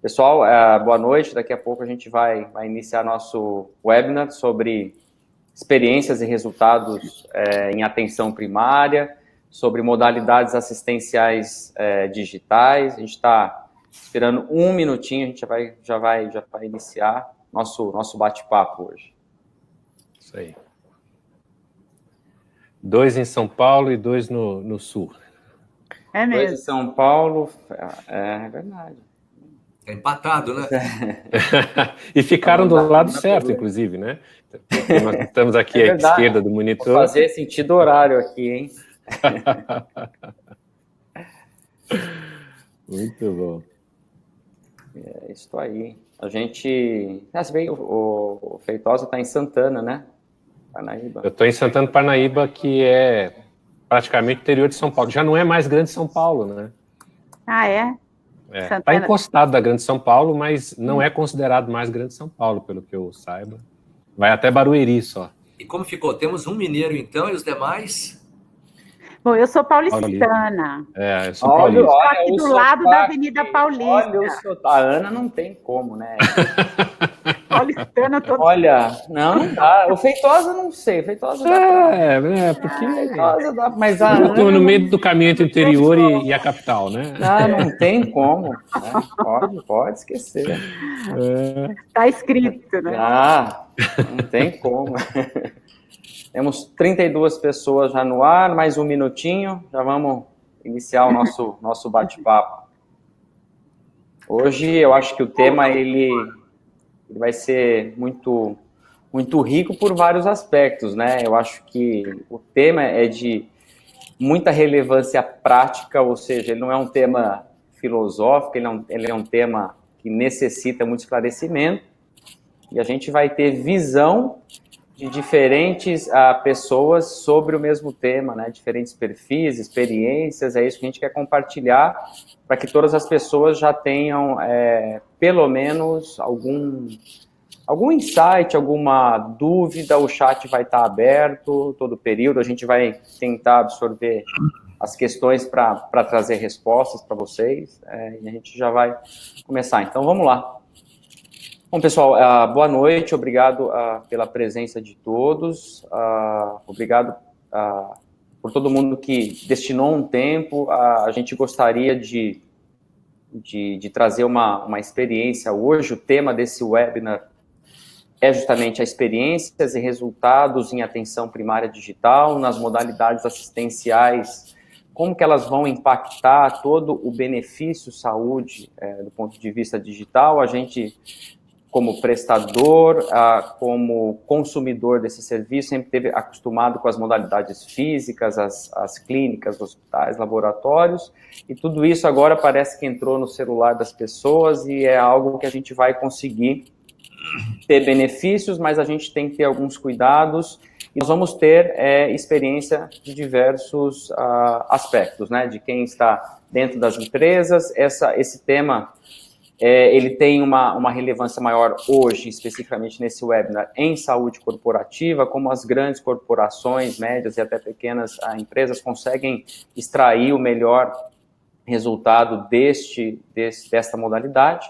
Pessoal, boa noite. Daqui a pouco a gente vai iniciar nosso webinar sobre experiências e resultados em atenção primária, sobre modalidades assistenciais digitais. A gente está esperando um minutinho, a gente já vai iniciar nosso bate-papo hoje. Isso aí. 2 em São Paulo e 2 no Sul. É mesmo. 2 em São Paulo, é verdade. É empatado, né? E ficaram do lado certo, inclusive, né? Nós estamos aqui à esquerda do monitor. Vou fazer sentido horário aqui, hein? Muito bom. É isso aí. A gente... se bem, o Feitosa está em Santana, né? Parnaíba. Eu estou em Santana do Parnaíba, que é praticamente interior de São Paulo. Já não é mais Grande São Paulo, né? Ah, é? Está encostado da Grande São Paulo, mas não é considerado mais Grande São Paulo, pelo que eu saiba. Vai até Barueri só. E como ficou? Temos um mineiro, então, e os demais? Bom, eu sou paulistana. Eu sou paulista. Estou aqui do lado da Avenida Paulista. Olha, a Ana não tem como, né? Paulistana toda. Olha, não dá. O Feitosa não sei. O Feitosa dá porque... Feitosa dá, mas a eu estou Ana no meio do caminho entre o interior e a capital, né? Não tem como. Né? Pode esquecer. Está escrito, né? Não tem como. Temos 32 pessoas já no ar, mais um minutinho, já vamos iniciar o nosso bate-papo. Hoje eu acho que o tema ele vai ser muito, muito rico por vários aspectos, né? Eu acho que o tema é de muita relevância prática, ou seja, ele não é um tema filosófico, ele é um tema que necessita muito esclarecimento, e a gente vai ter visão de diferentes pessoas sobre o mesmo tema, né? Diferentes perfis, experiências, é isso que a gente quer compartilhar para que todas as pessoas já tenham pelo menos algum insight, alguma dúvida. O chat vai estar aberto todo o período, a gente vai tentar absorver as questões para trazer respostas para vocês, e a gente já vai começar. Então vamos lá. Bom, pessoal, boa noite, obrigado pela presença de todos, obrigado por todo mundo que destinou um tempo. A gente gostaria de trazer uma experiência hoje. O tema desse webinar é justamente as experiências e resultados em atenção primária digital, nas modalidades assistenciais, como que elas vão impactar todo o benefício saúde do ponto de vista digital. A gente, como prestador, como consumidor desse serviço, sempre esteve acostumado com as modalidades físicas, as clínicas, hospitais, laboratórios, e tudo isso agora parece que entrou no celular das pessoas e é algo que a gente vai conseguir ter benefícios, mas a gente tem que ter alguns cuidados, e nós vamos ter experiência de diversos aspectos, né, de quem está dentro das empresas. Esse tema... ele tem uma relevância maior hoje, especificamente nesse webinar, em saúde corporativa, como as grandes corporações, médias e até pequenas empresas conseguem extrair o melhor resultado desta modalidade.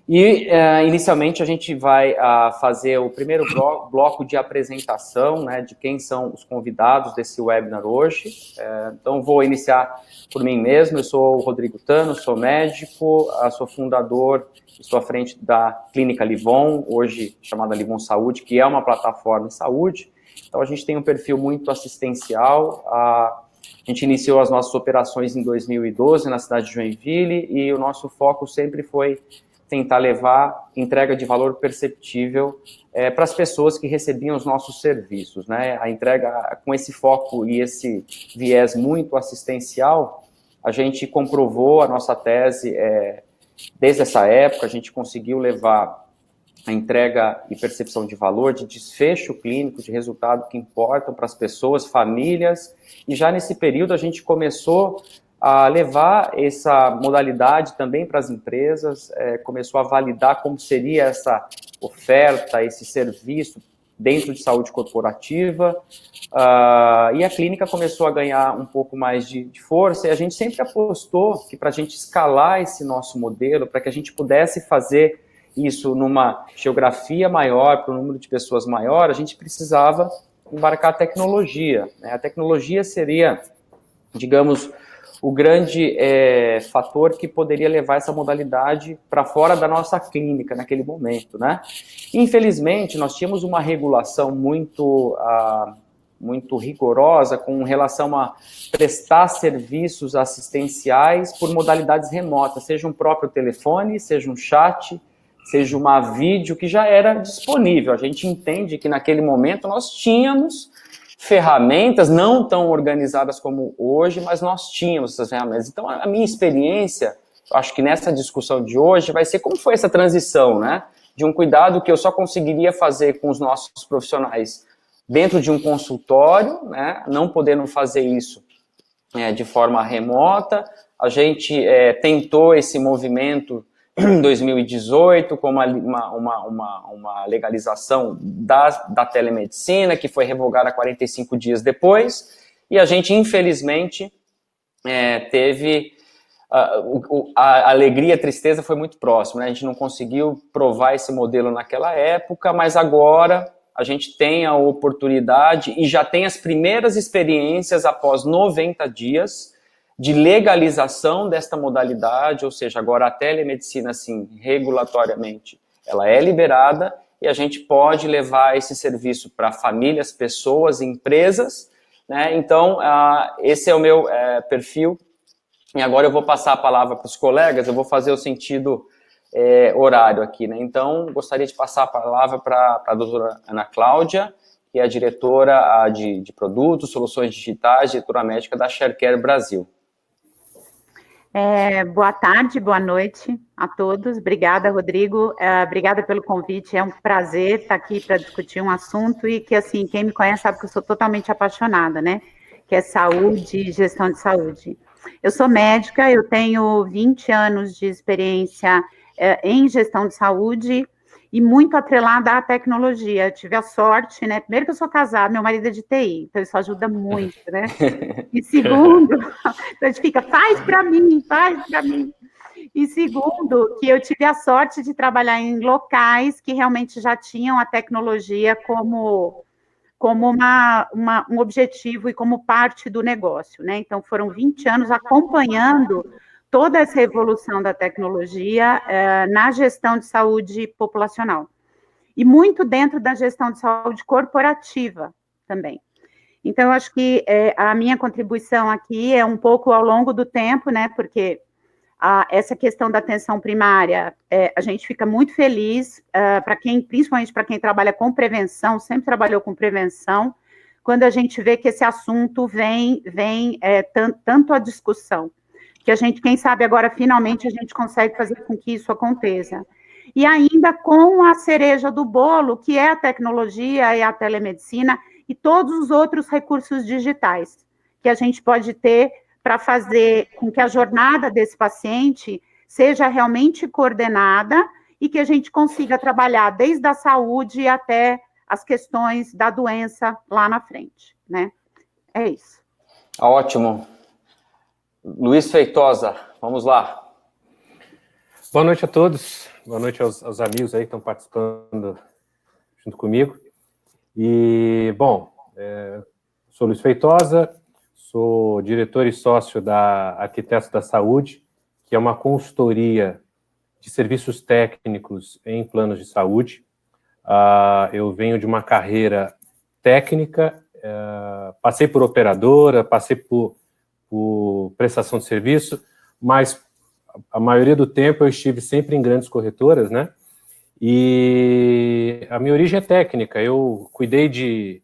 E, inicialmente, a gente vai fazer o primeiro bloco de apresentação, né, de quem são os convidados desse webinar hoje. Então, vou iniciar por mim mesmo. Eu sou o Rodrigo Tano, sou médico, sou fundador, estou à frente da Clínica Livon, hoje chamada Livon Saúde, que é uma plataforma em saúde. Então, a gente tem um perfil muito assistencial. A gente iniciou as nossas operações em 2012 na cidade de Joinville, e o nosso foco sempre foi tentar levar entrega de valor perceptível para as pessoas que recebiam os nossos serviços, né? A entrega com esse foco e esse viés muito assistencial, a gente comprovou a nossa tese desde essa época. A gente conseguiu levar a entrega e percepção de valor, de desfecho clínico, de resultado que importam para as pessoas, famílias, e já nesse período a gente começou a levar essa modalidade também para as empresas, começou a validar como seria essa oferta, esse serviço dentro de saúde corporativa, e a clínica começou a ganhar um pouco mais de força, e a gente sempre apostou que para a gente escalar esse nosso modelo, para que a gente pudesse fazer isso numa geografia maior, para um número de pessoas maior, a gente precisava embarcar a tecnologia, né? A tecnologia seria, digamos, o grande fator que poderia levar essa modalidade para fora da nossa clínica naquele momento, né? Infelizmente, nós tínhamos uma regulação muito rigorosa com relação a prestar serviços assistenciais por modalidades remotas, seja um próprio telefone, seja um chat, seja uma vídeo, que já era disponível. A gente entende que naquele momento nós tínhamos ferramentas não tão organizadas como hoje, mas nós tínhamos essas ferramentas. Então, a minha experiência, acho que nessa discussão de hoje, vai ser como foi essa transição, né? De um cuidado que eu só conseguiria fazer com os nossos profissionais dentro de um consultório, né? Não podendo fazer isso de forma remota. A gente tentou esse movimento em 2018, com uma legalização da telemedicina, que foi revogada 45 dias depois, e a gente, infelizmente, teve... a alegria e a tristeza foi muito próxima, né? A gente não conseguiu provar esse modelo naquela época, mas agora a gente tem a oportunidade e já tem as primeiras experiências após 90 dias de legalização desta modalidade, ou seja, agora a telemedicina, assim, regulatoriamente, ela é liberada e a gente pode levar esse serviço para famílias, pessoas, empresas, né? Então, esse é o meu perfil, e agora eu vou passar a palavra para os colegas, eu vou fazer o sentido horário aqui, né? Então, gostaria de passar a palavra para a doutora Ana Cláudia, que é a diretora de produtos, soluções digitais, diretora médica da Sharecare Brasil. Boa tarde, boa noite a todos. Obrigada, Rodrigo. Obrigada pelo convite. É um prazer estar aqui para discutir um assunto e que, assim, quem me conhece sabe que eu sou totalmente apaixonada, né? Que é saúde e gestão de saúde. Eu sou médica, eu tenho 20 anos de experiência em gestão de saúde e muito atrelada à tecnologia. Eu tive a sorte, né? Primeiro que eu sou casada, meu marido é de TI, então isso ajuda muito, né? E segundo, a gente fica, faz para mim, faz para mim. E segundo, que eu tive a sorte de trabalhar em locais que realmente já tinham a tecnologia como um objetivo e como parte do negócio, né? Então, foram 20 anos acompanhando toda essa evolução da tecnologia na gestão de saúde populacional. E muito dentro da gestão de saúde corporativa também. Então, eu acho que a minha contribuição aqui é um pouco ao longo do tempo, né? Porque essa questão da atenção primária, a gente fica muito feliz, principalmente para quem trabalha com prevenção, sempre trabalhou com prevenção, quando a gente vê que esse assunto vem tanto à discussão, que a gente, quem sabe agora, finalmente, a gente consegue fazer com que isso aconteça. E ainda com a cereja do bolo, que é a tecnologia e a telemedicina, e todos os outros recursos digitais que a gente pode ter para fazer com que a jornada desse paciente seja realmente coordenada e que a gente consiga trabalhar desde a saúde até as questões da doença lá na frente, né? É isso. Ótimo. Luiz Feitosa, vamos lá. Boa noite a todos, boa noite aos amigos aí que estão participando junto comigo. E, bom, sou Luiz Feitosa, sou diretor e sócio da Arquitetos da Saúde, que é uma consultoria de serviços técnicos em planos de saúde. Eu venho de uma carreira técnica, passei por operadora, passei por prestação de serviço, mas a maioria do tempo eu estive sempre em grandes corretoras, né? E a minha origem é técnica, eu cuidei de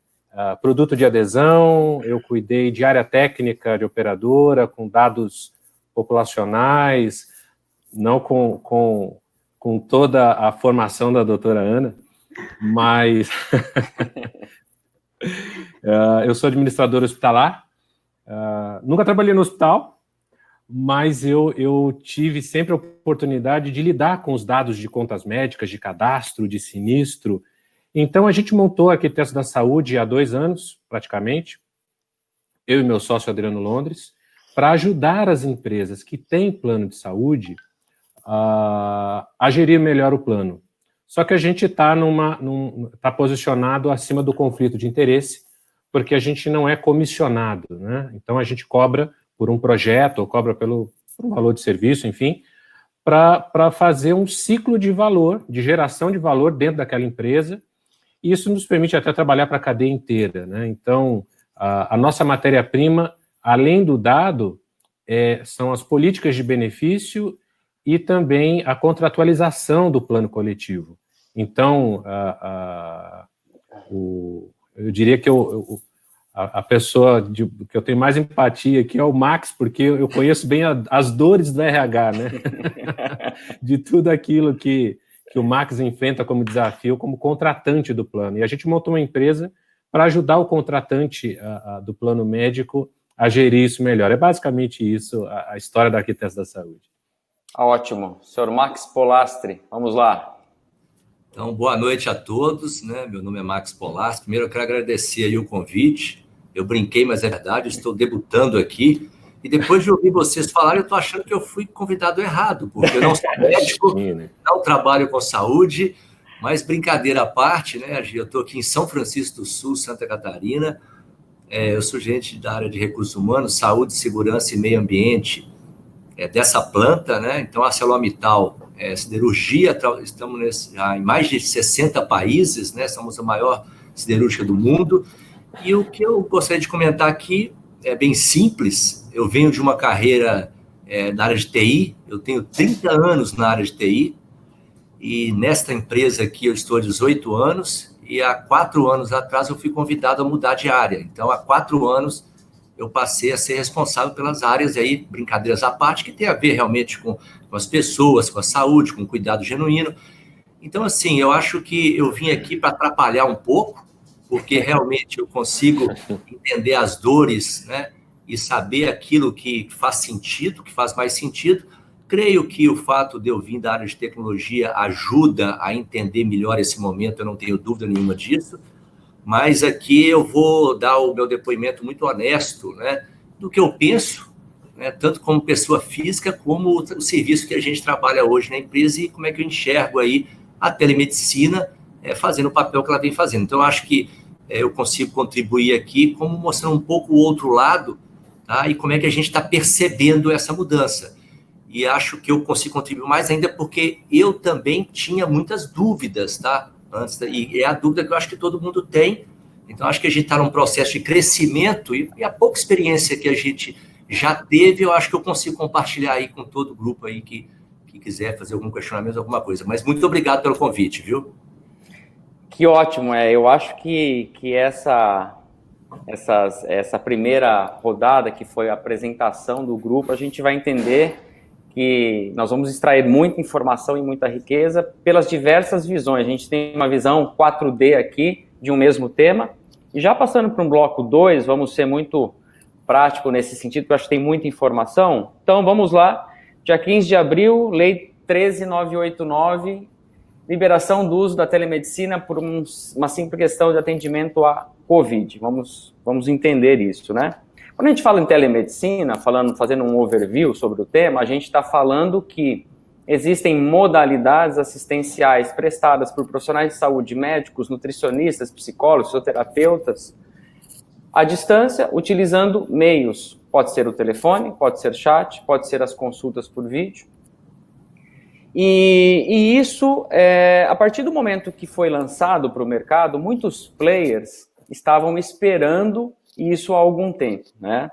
produto de adesão, eu cuidei de área técnica de operadora, com dados populacionais, não com toda a formação da doutora Ana, mas eu sou administrador hospitalar, nunca trabalhei no hospital, mas eu tive sempre a oportunidade de lidar com os dados de contas médicas, de cadastro, de sinistro, Então, a gente montou a Arquitetos da Saúde há 2 anos, praticamente, eu e meu sócio Adriano Londres, para ajudar as empresas que têm plano de saúde a gerir melhor o plano. Só que a gente está posicionado acima do conflito de interesse, porque a gente não é comissionado, né? Então, a gente cobra por um projeto, ou cobra por um valor de serviço, enfim, para fazer um ciclo de valor, de geração de valor dentro daquela empresa, e isso nos permite até trabalhar para a cadeia inteira, né? Então, a nossa matéria-prima, além do dado, são as políticas de benefício e também a contratualização do plano coletivo. Então, eu diria que a pessoa que eu tenho mais empatia aqui é o Max, porque eu conheço bem as dores do RH, né? De tudo aquilo que o Max enfrenta como desafio, como contratante do plano. E a gente montou uma empresa para ajudar o contratante do plano médico a gerir isso melhor. É basicamente isso a história da Arquitetos da Saúde. Ótimo. Senhor Max Polastri, vamos lá. Então, boa noite a todos, né? Meu nome é Max Polastri. Primeiro, eu quero agradecer aí o convite. Eu brinquei, mas é verdade, eu estou debutando aqui. E depois de ouvir vocês falarem, eu estou achando que eu fui convidado errado, porque eu não sou médico, não trabalho com saúde, mas brincadeira à parte, né? Eu estou aqui em São Francisco do Sul, Santa Catarina. Eu sou gerente da área de recursos humanos, saúde, segurança e meio ambiente dessa planta, né? Então, a ArcelorMittal siderurgia, estamos já em mais de 60 países, né? Somos a maior siderúrgica do mundo. E o que eu gostaria de comentar aqui é bem simples. Eu venho de uma carreira na área de TI, eu tenho 30 anos na área de TI, e nesta empresa aqui eu estou há 18 anos, e há 4 anos atrás eu fui convidado a mudar de área. Então, há 4 anos eu passei a ser responsável pelas áreas aí, brincadeiras à parte, que tem a ver realmente com as pessoas, com a saúde, com o cuidado genuíno. Então, assim, eu acho que eu vim aqui para atrapalhar um pouco, porque realmente eu consigo entender as dores, né, e saber aquilo que faz sentido, que faz mais sentido. Creio que o fato de eu vir da área de tecnologia ajuda a entender melhor esse momento, eu não tenho dúvida nenhuma disso. Mas aqui eu vou dar o meu depoimento muito honesto, né, do que eu penso, né, tanto como pessoa física, como o serviço que a gente trabalha hoje na empresa e como é que eu enxergo aí a telemedicina fazendo o papel que ela vem fazendo. Então, eu acho que eu consigo contribuir aqui como mostrando um pouco o outro lado, tá, e como é que a gente está percebendo essa mudança. E acho que eu consigo contribuir mais ainda porque eu também tinha muitas dúvidas, tá? Antes, e é a dúvida que eu acho que todo mundo tem. Então, acho que a gente está num processo de crescimento e a pouca experiência que a gente já teve, eu acho que eu consigo compartilhar aí com todo o grupo aí que quiser fazer algum questionamento, alguma coisa. Mas muito obrigado pelo convite, viu? Que ótimo, eu acho que essa primeira rodada, que foi a apresentação do grupo, a gente vai entender que nós vamos extrair muita informação e muita riqueza pelas diversas visões. A gente tem uma visão 4D aqui de um mesmo tema, e já passando para um bloco 2, vamos ser muito prático nesse sentido, porque eu acho que tem muita informação. Então, vamos lá. Dia 15 de abril, Lei 13.989, liberação do uso da telemedicina por uma simples questão de atendimento à Covid. Vamos entender isso, né? Quando a gente fala em telemedicina, fazendo um overview sobre o tema, a gente está falando que existem modalidades assistenciais prestadas por profissionais de saúde, médicos, nutricionistas, psicólogos, fisioterapeutas, à distância, utilizando meios. Pode ser o telefone, pode ser chat, pode ser as consultas por vídeo. E isso, a partir do momento que foi lançado para o mercado, muitos players estavam esperando isso há algum tempo, né?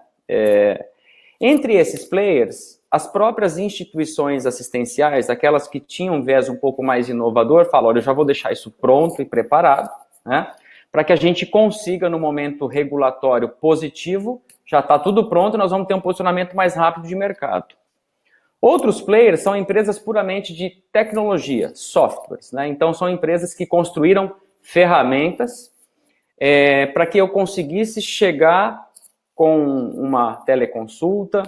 Entre esses players, as próprias instituições assistenciais, aquelas que tinham um viés um pouco mais inovador, falam, olha, eu já vou deixar isso pronto e preparado, né? Para que a gente consiga, no momento regulatório positivo, já está tudo pronto, nós vamos ter um posicionamento mais rápido de mercado. Outros players são empresas puramente de tecnologia, softwares, né? Então, são empresas que construíram ferramentas para que eu conseguisse chegar com uma teleconsulta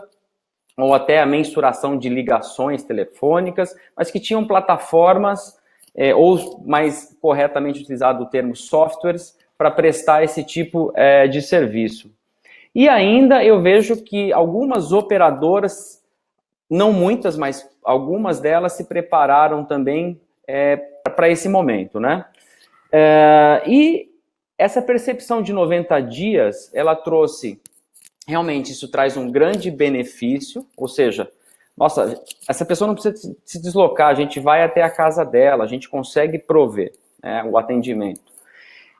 ou até a mensuração de ligações telefônicas, mas que tinham plataformas ou mais corretamente utilizado o termo softwares, para prestar esse tipo de serviço. E ainda eu vejo que algumas operadoras, não muitas, mas algumas delas se prepararam também para esse momento, né? E essa percepção de 90 dias, ela trouxe, realmente isso traz um grande benefício, ou seja, nossa, essa pessoa não precisa se deslocar, a gente vai até a casa dela, a gente consegue prover, né, o atendimento.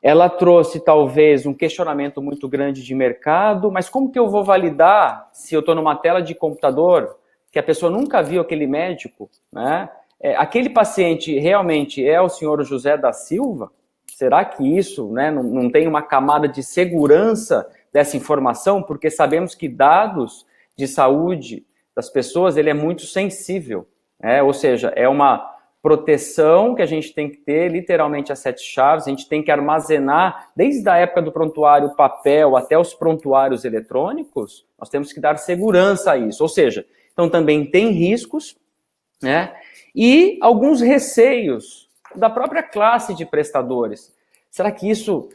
Ela trouxe, talvez, um questionamento muito grande de mercado, mas como que eu vou validar se eu estou numa tela de computador, que a pessoa nunca viu aquele médico, né? Aquele paciente realmente é o senhor José da Silva? Será que isso, né, não tem uma camada de segurança dessa informação? Porque sabemos que dados de saúde das pessoas, ele é muito sensível, ou seja, é uma proteção que a gente tem que ter, literalmente, a 7 chaves, a gente tem que armazenar, desde a época do prontuário papel até os prontuários eletrônicos, nós temos que dar segurança a isso, ou seja, então também tem riscos, né, e alguns receios da própria classe de prestadores. Será que isso,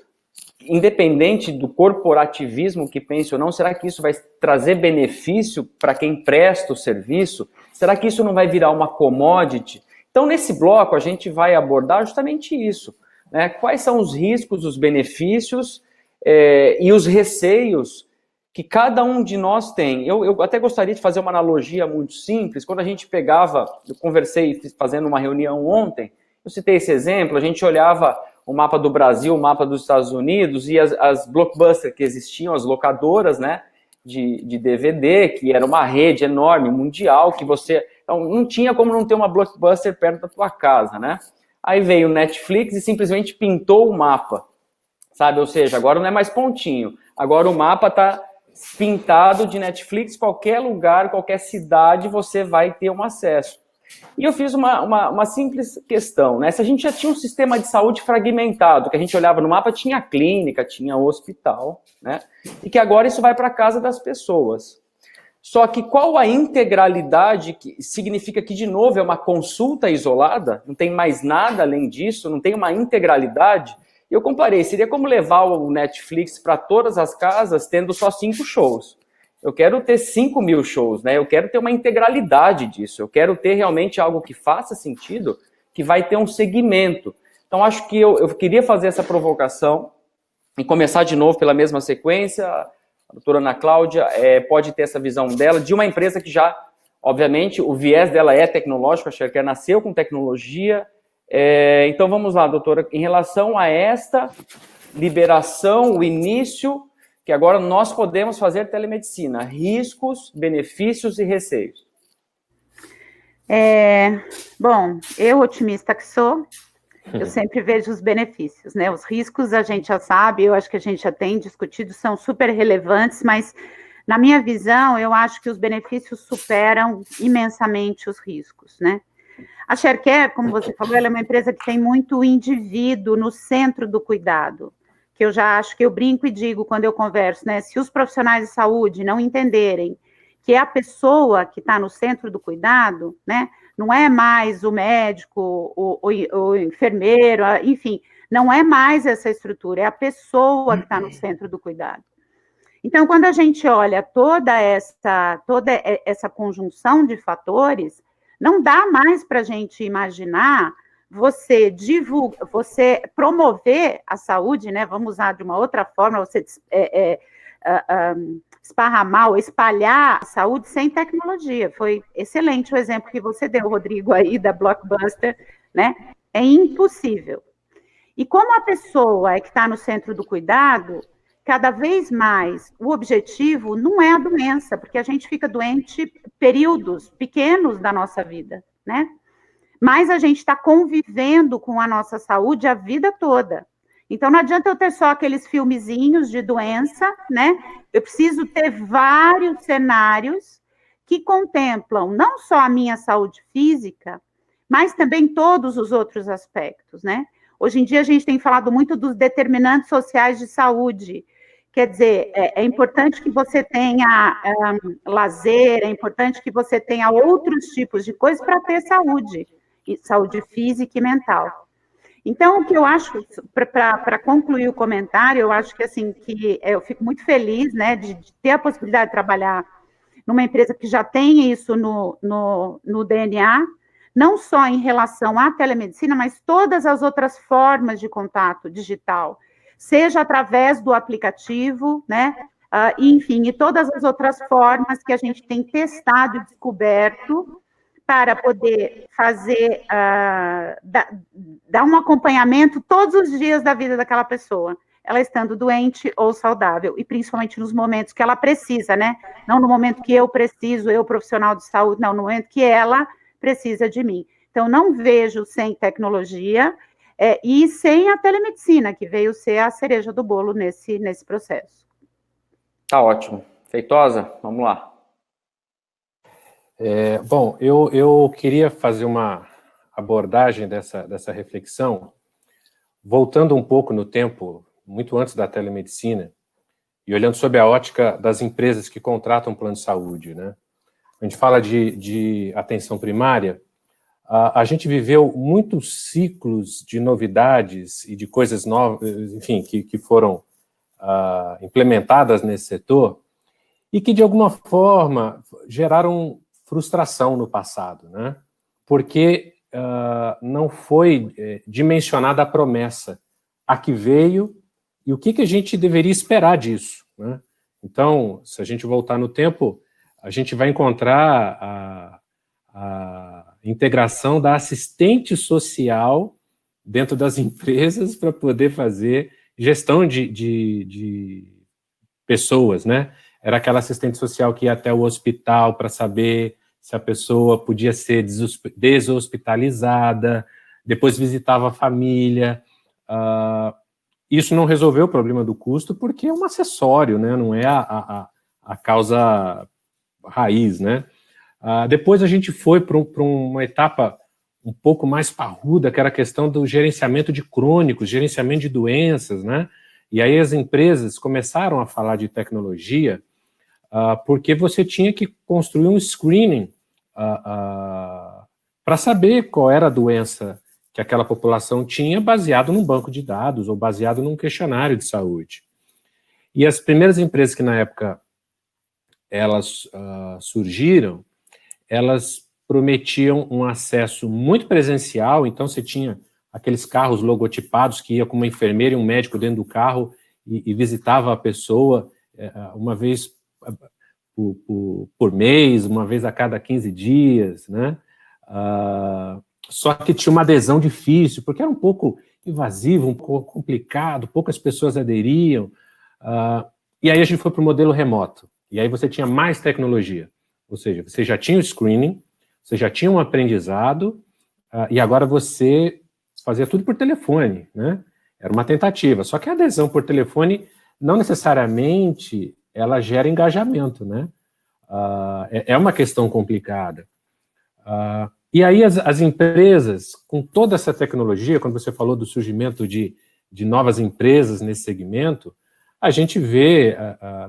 independente do corporativismo que pense ou não, será que isso vai trazer benefício para quem presta o serviço? Será que isso não vai virar uma commodity? Então, nesse bloco, a gente vai abordar justamente isso, né? Quais são os riscos, os benefícios e os receios que cada um de nós tem. Eu até gostaria de fazer uma analogia muito simples. Quando a gente pegava, eu conversei fazendo uma reunião ontem, eu citei esse exemplo, a gente olhava o mapa do Brasil, o mapa dos Estados Unidos e as blockbusters que existiam, as locadoras, né, de DVD, que era uma rede enorme, mundial, que você... Então, não tinha como não ter uma blockbuster perto da tua casa, né? Aí veio o Netflix e simplesmente pintou o mapa, sabe? Ou seja, agora não é mais pontinho, agora o mapa está pintado de Netflix, qualquer lugar, qualquer cidade, você vai ter um acesso. E eu fiz uma simples questão, né? Se a gente já tinha um sistema de saúde fragmentado, que a gente olhava no mapa, tinha clínica, tinha hospital, né? E que agora isso vai para a casa das pessoas. Só que qual a integralidade, que significa que, de novo, é uma consulta isolada, não tem mais nada além disso, não tem uma integralidade. Eu comparei, seria como levar o Netflix para todas as casas tendo só 5 shows. Eu quero ter 5.000 shows, né? Eu quero ter uma integralidade disso. Eu quero ter realmente algo que faça sentido, que vai ter um segmento. Então, acho que eu queria fazer essa provocação e começar de novo pela mesma sequência. A doutora Ana Cláudia pode ter essa visão dela, de uma empresa que já, obviamente, o viés dela é tecnológico, a Sharecare nasceu com tecnologia. Então, vamos lá, doutora, em relação a esta liberação, o início... que agora nós podemos fazer telemedicina, riscos, benefícios e receios. Bom, eu, otimista que sou, eu sempre vejo os benefícios, né? Os riscos a gente já sabe, eu acho que a gente já tem discutido, são super relevantes, mas na minha visão, eu acho que os benefícios superam imensamente os riscos, né? A Sharecare, como você falou, ela é uma empresa que tem muito indivíduo no centro do cuidado, que eu já acho que eu brinco e digo quando eu converso, né? Se os profissionais de saúde não entenderem que é a pessoa que está no centro do cuidado, né? Não é mais o médico, o enfermeiro, enfim, não é mais essa estrutura, é a pessoa que está no centro do cuidado. Então, quando a gente olha toda essa conjunção de fatores, não dá mais para a gente imaginar você promover a saúde, né? Vamos usar de uma outra forma, você esparramar ou espalhar a saúde sem tecnologia. Foi excelente o exemplo que você deu, Rodrigo, aí da Blockbuster, né? É impossível. E como a pessoa que está no centro do cuidado, cada vez mais o objetivo não é a doença, porque a gente fica doente períodos pequenos da nossa vida, né? Mas a gente está convivendo com a nossa saúde a vida toda. Então, não adianta eu ter só aqueles filmezinhos de doença, né? Eu preciso ter vários cenários que contemplam não só a minha saúde física, mas também todos os outros aspectos, né? Hoje em dia, a gente tem falado muito dos determinantes sociais de saúde. Quer dizer, é importante que você tenha lazer, é importante que você tenha outros tipos de coisas para ter saúde. saúde física e mental. Então, o que eu acho, para concluir o comentário, eu acho que, assim, que eu fico muito feliz, né, de ter a possibilidade de trabalhar numa empresa que já tem isso no DNA, não só em relação à telemedicina, mas todas as outras formas de contato digital, seja através do aplicativo, né, enfim, e todas as outras formas que a gente tem testado e descoberto para poder fazer, dar um acompanhamento todos os dias da vida daquela pessoa, ela estando doente ou saudável, e principalmente nos momentos que ela precisa, né? Não no momento que eu preciso, eu profissional de saúde, não, no momento que ela precisa de mim. Então, não vejo sem tecnologia e sem a telemedicina, que veio ser a cereja do bolo nesse processo. Tá ótimo. Feitosa, vamos lá. Bom, eu queria fazer uma abordagem dessa reflexão, voltando um pouco no tempo, muito antes da telemedicina, e olhando sob a ótica das empresas que contratam plano de saúde, né? A gente fala de atenção primária, a gente viveu muitos ciclos de novidades e de coisas novas, enfim, que foram implementadas nesse setor, e que, de alguma forma, geraram frustração no passado, né? Porque não foi dimensionada a promessa a que veio e o que a gente deveria esperar disso, né? Então, se a gente voltar no tempo, a gente vai encontrar a integração da assistente social dentro das empresas para poder fazer gestão de pessoas, né? Era aquela assistente social que ia até o hospital para saber se a pessoa podia ser deshospitalizada, depois visitava a família. Isso não resolveu o problema do custo, porque é um acessório, né? Não é a causa raiz, né? Depois a gente foi para uma etapa um pouco mais parruda, que era a questão do gerenciamento de crônicos, gerenciamento de doenças, né? E aí as empresas começaram a falar de tecnologia, porque você tinha que construir um screening para saber qual era a doença que aquela população tinha, baseado num banco de dados ou baseado num questionário de saúde. E as primeiras empresas que na época elas surgiram, elas prometiam um acesso muito presencial, então você tinha aqueles carros logotipados que ia com uma enfermeira e um médico dentro do carro e visitava a pessoa uma vez por mês, uma vez a cada 15 dias, né? Só que tinha uma adesão difícil, porque era um pouco invasivo, um pouco complicado, poucas pessoas aderiam, e aí a gente foi para o modelo remoto, e aí você tinha mais tecnologia, ou seja, você já tinha o screening, você já tinha um aprendizado, e agora você fazia tudo por telefone, né? Era uma tentativa, só que a adesão por telefone não necessariamente ela gera engajamento, né? É uma questão complicada. E aí as empresas, com toda essa tecnologia, quando você falou do surgimento de novas empresas nesse segmento, a gente vê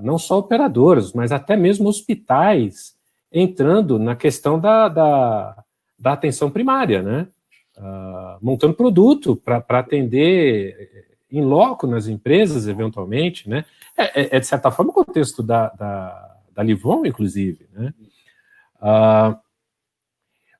não só operadoras, mas até mesmo hospitais entrando na questão da atenção primária, né? Montando produto para atender em loco nas empresas, eventualmente, né? De certa forma, o contexto da Livon, inclusive, né?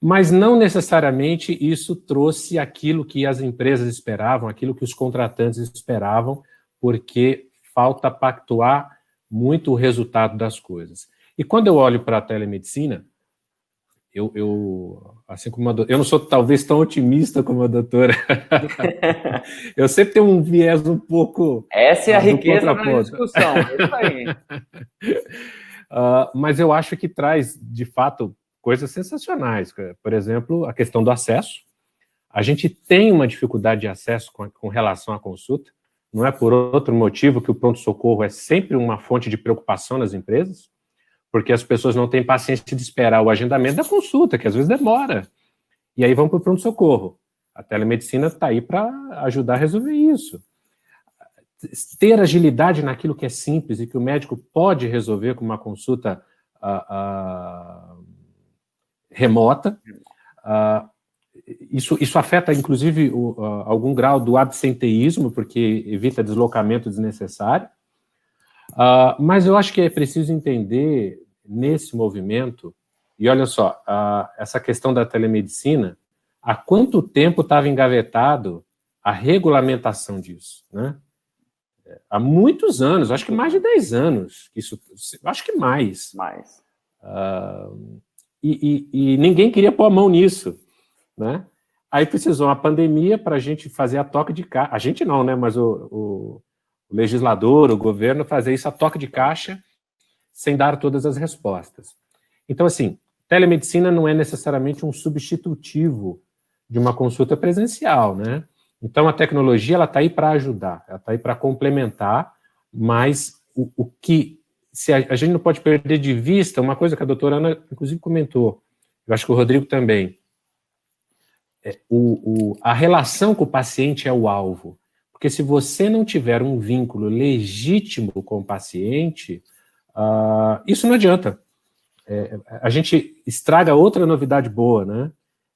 Mas não necessariamente isso trouxe aquilo que as empresas esperavam, aquilo que os contratantes esperavam, porque falta pactuar muito o resultado das coisas. E quando eu olho para a telemedicina, assim como eu não sou talvez tão otimista como a doutora. Eu sempre tenho um viés um pouco. Essa é a riqueza da discussão, é isso aí. Mas eu acho que traz, de fato, coisas sensacionais. Por exemplo, a questão do acesso. A gente tem uma dificuldade de acesso com relação à consulta. Não é por outro motivo que o pronto-socorro é sempre uma fonte de preocupação nas empresas, porque as pessoas não têm paciência de esperar o agendamento da consulta, que às vezes demora. E aí vão para o pronto-socorro. A telemedicina está aí para ajudar a resolver isso. Ter agilidade naquilo que é simples e que o médico pode resolver com uma consulta remota. Isso afeta, inclusive, algum grau do absenteísmo, porque evita deslocamento desnecessário. Mas eu acho que é preciso entender, nesse movimento, e olha só, essa questão da telemedicina, há quanto tempo estava engavetado a regulamentação disso, né? Há muitos anos, acho que mais de 10 anos, acho que mais. E ninguém queria pôr a mão nisso, né? Aí precisou uma pandemia para a gente fazer a toque de caixa. A gente não, né? Mas o legislador, o governo, fazer isso a toque de caixa sem dar todas as respostas. Então, assim, telemedicina não é necessariamente um substitutivo de uma consulta presencial, né? Então, a tecnologia, ela está aí para ajudar, ela está aí para complementar, mas o que a gente não pode perder de vista, uma coisa que a doutora Ana, inclusive, comentou, eu acho que o Rodrigo também, a relação com o paciente é o alvo, porque se você não tiver um vínculo legítimo com o paciente, isso não adianta. A gente estraga outra novidade boa, né?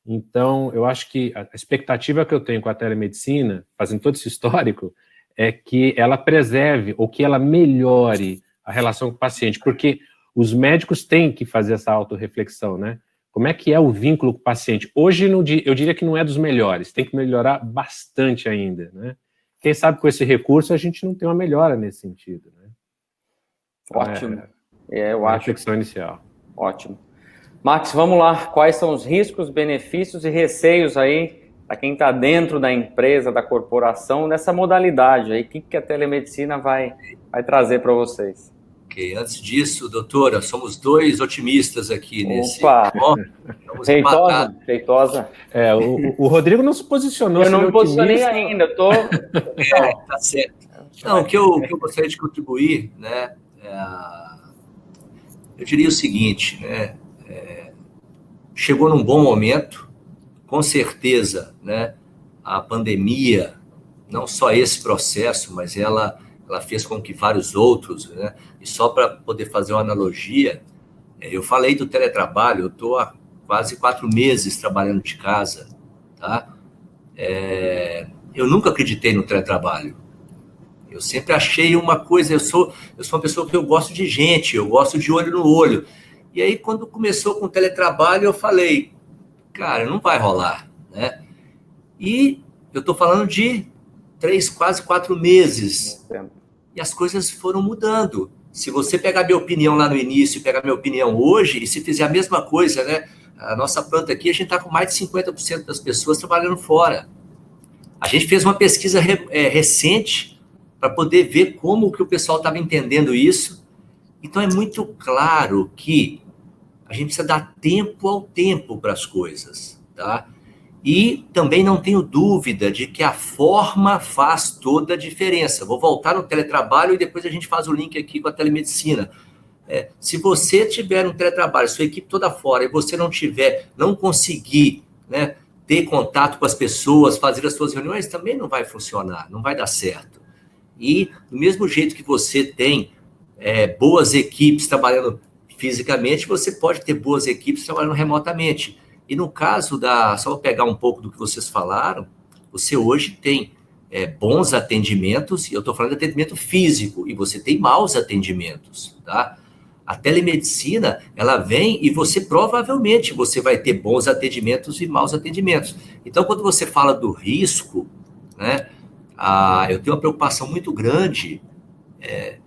Então, eu acho que a expectativa que eu tenho com a telemedicina, fazendo todo esse histórico, é que ela preserve ou que ela melhore a relação com o paciente, porque os médicos têm que fazer essa autorreflexão, né? Como é que é o vínculo com o paciente? Hoje, eu diria que não é dos melhores, tem que melhorar bastante ainda, né? Quem sabe com esse recurso a gente não tem uma melhora nesse sentido, né? Então, ótimo. Eu acho. Reflexão inicial. Ótimo. Max, vamos lá. Quais são os riscos, benefícios e receios aí para quem está dentro da empresa, da corporação, nessa modalidade aí? O que a telemedicina vai trazer para vocês? Ok, antes disso, doutora, somos dois otimistas aqui nesse... Opa! Feitosa. O Rodrigo não se posicionou. Eu não me posicionei ainda, eu tô... tá certo. Não, o que eu gostaria de contribuir, né, eu diria o seguinte, né, chegou num bom momento, com certeza, né, a pandemia, não só esse processo, mas ela fez com que vários outros, né, e só para poder fazer uma analogia, eu falei do teletrabalho, eu estou há quase 4 meses trabalhando de casa, tá? Eu nunca acreditei no teletrabalho. Eu sempre achei uma coisa, eu sou uma pessoa que eu gosto de gente, eu gosto de olho no olho. E aí, quando começou com o teletrabalho, eu falei, cara, não vai rolar, né? E eu estou falando de 3, quase 4 meses. E as coisas foram mudando. Se você pegar minha opinião lá no início e pegar minha opinião hoje, e se fizer a mesma coisa, né? A nossa planta aqui, a gente está com mais de 50% das pessoas trabalhando fora. A gente fez uma pesquisa recente para poder ver como que o pessoal estava entendendo isso. Então, é muito claro que a gente precisa dar tempo ao tempo para as coisas, tá? E também não tenho dúvida de que a forma faz toda a diferença. Vou voltar no teletrabalho e depois a gente faz o link aqui com a telemedicina. Se você tiver um teletrabalho, sua equipe toda fora, e você não conseguir, né, ter contato com as pessoas, fazer as suas reuniões, também não vai funcionar, não vai dar certo. E do mesmo jeito que você tem boas equipes trabalhando fisicamente, você pode ter boas equipes trabalhando remotamente. E no caso só vou pegar um pouco do que vocês falaram, você hoje tem bons atendimentos, e eu estou falando de atendimento físico, e você tem maus atendimentos, tá? A telemedicina, ela vem e você provavelmente você vai ter bons atendimentos e maus atendimentos. Então, quando você fala do risco, né, eu tenho uma preocupação muito grande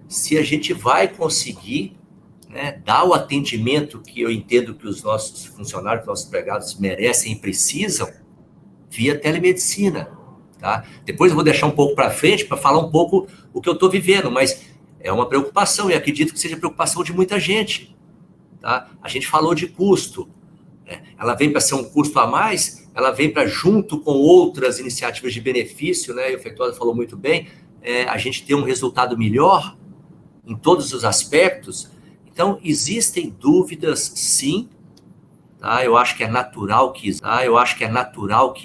se a gente vai conseguir, né, dar o atendimento que eu entendo que os nossos funcionários, nossos empregados merecem e precisam via telemedicina, tá? Depois eu vou deixar um pouco para frente para falar um pouco o que eu estou vivendo, mas é uma preocupação e acredito que seja preocupação de muita gente, tá? A gente falou de custo, né? Ela vem para ser um custo a mais, ela vem para, junto com outras iniciativas de benefício, né? E o Feitosa falou muito bem, a gente ter um resultado melhor em todos os aspectos. Então, existem dúvidas, sim, tá? Eu acho que é natural que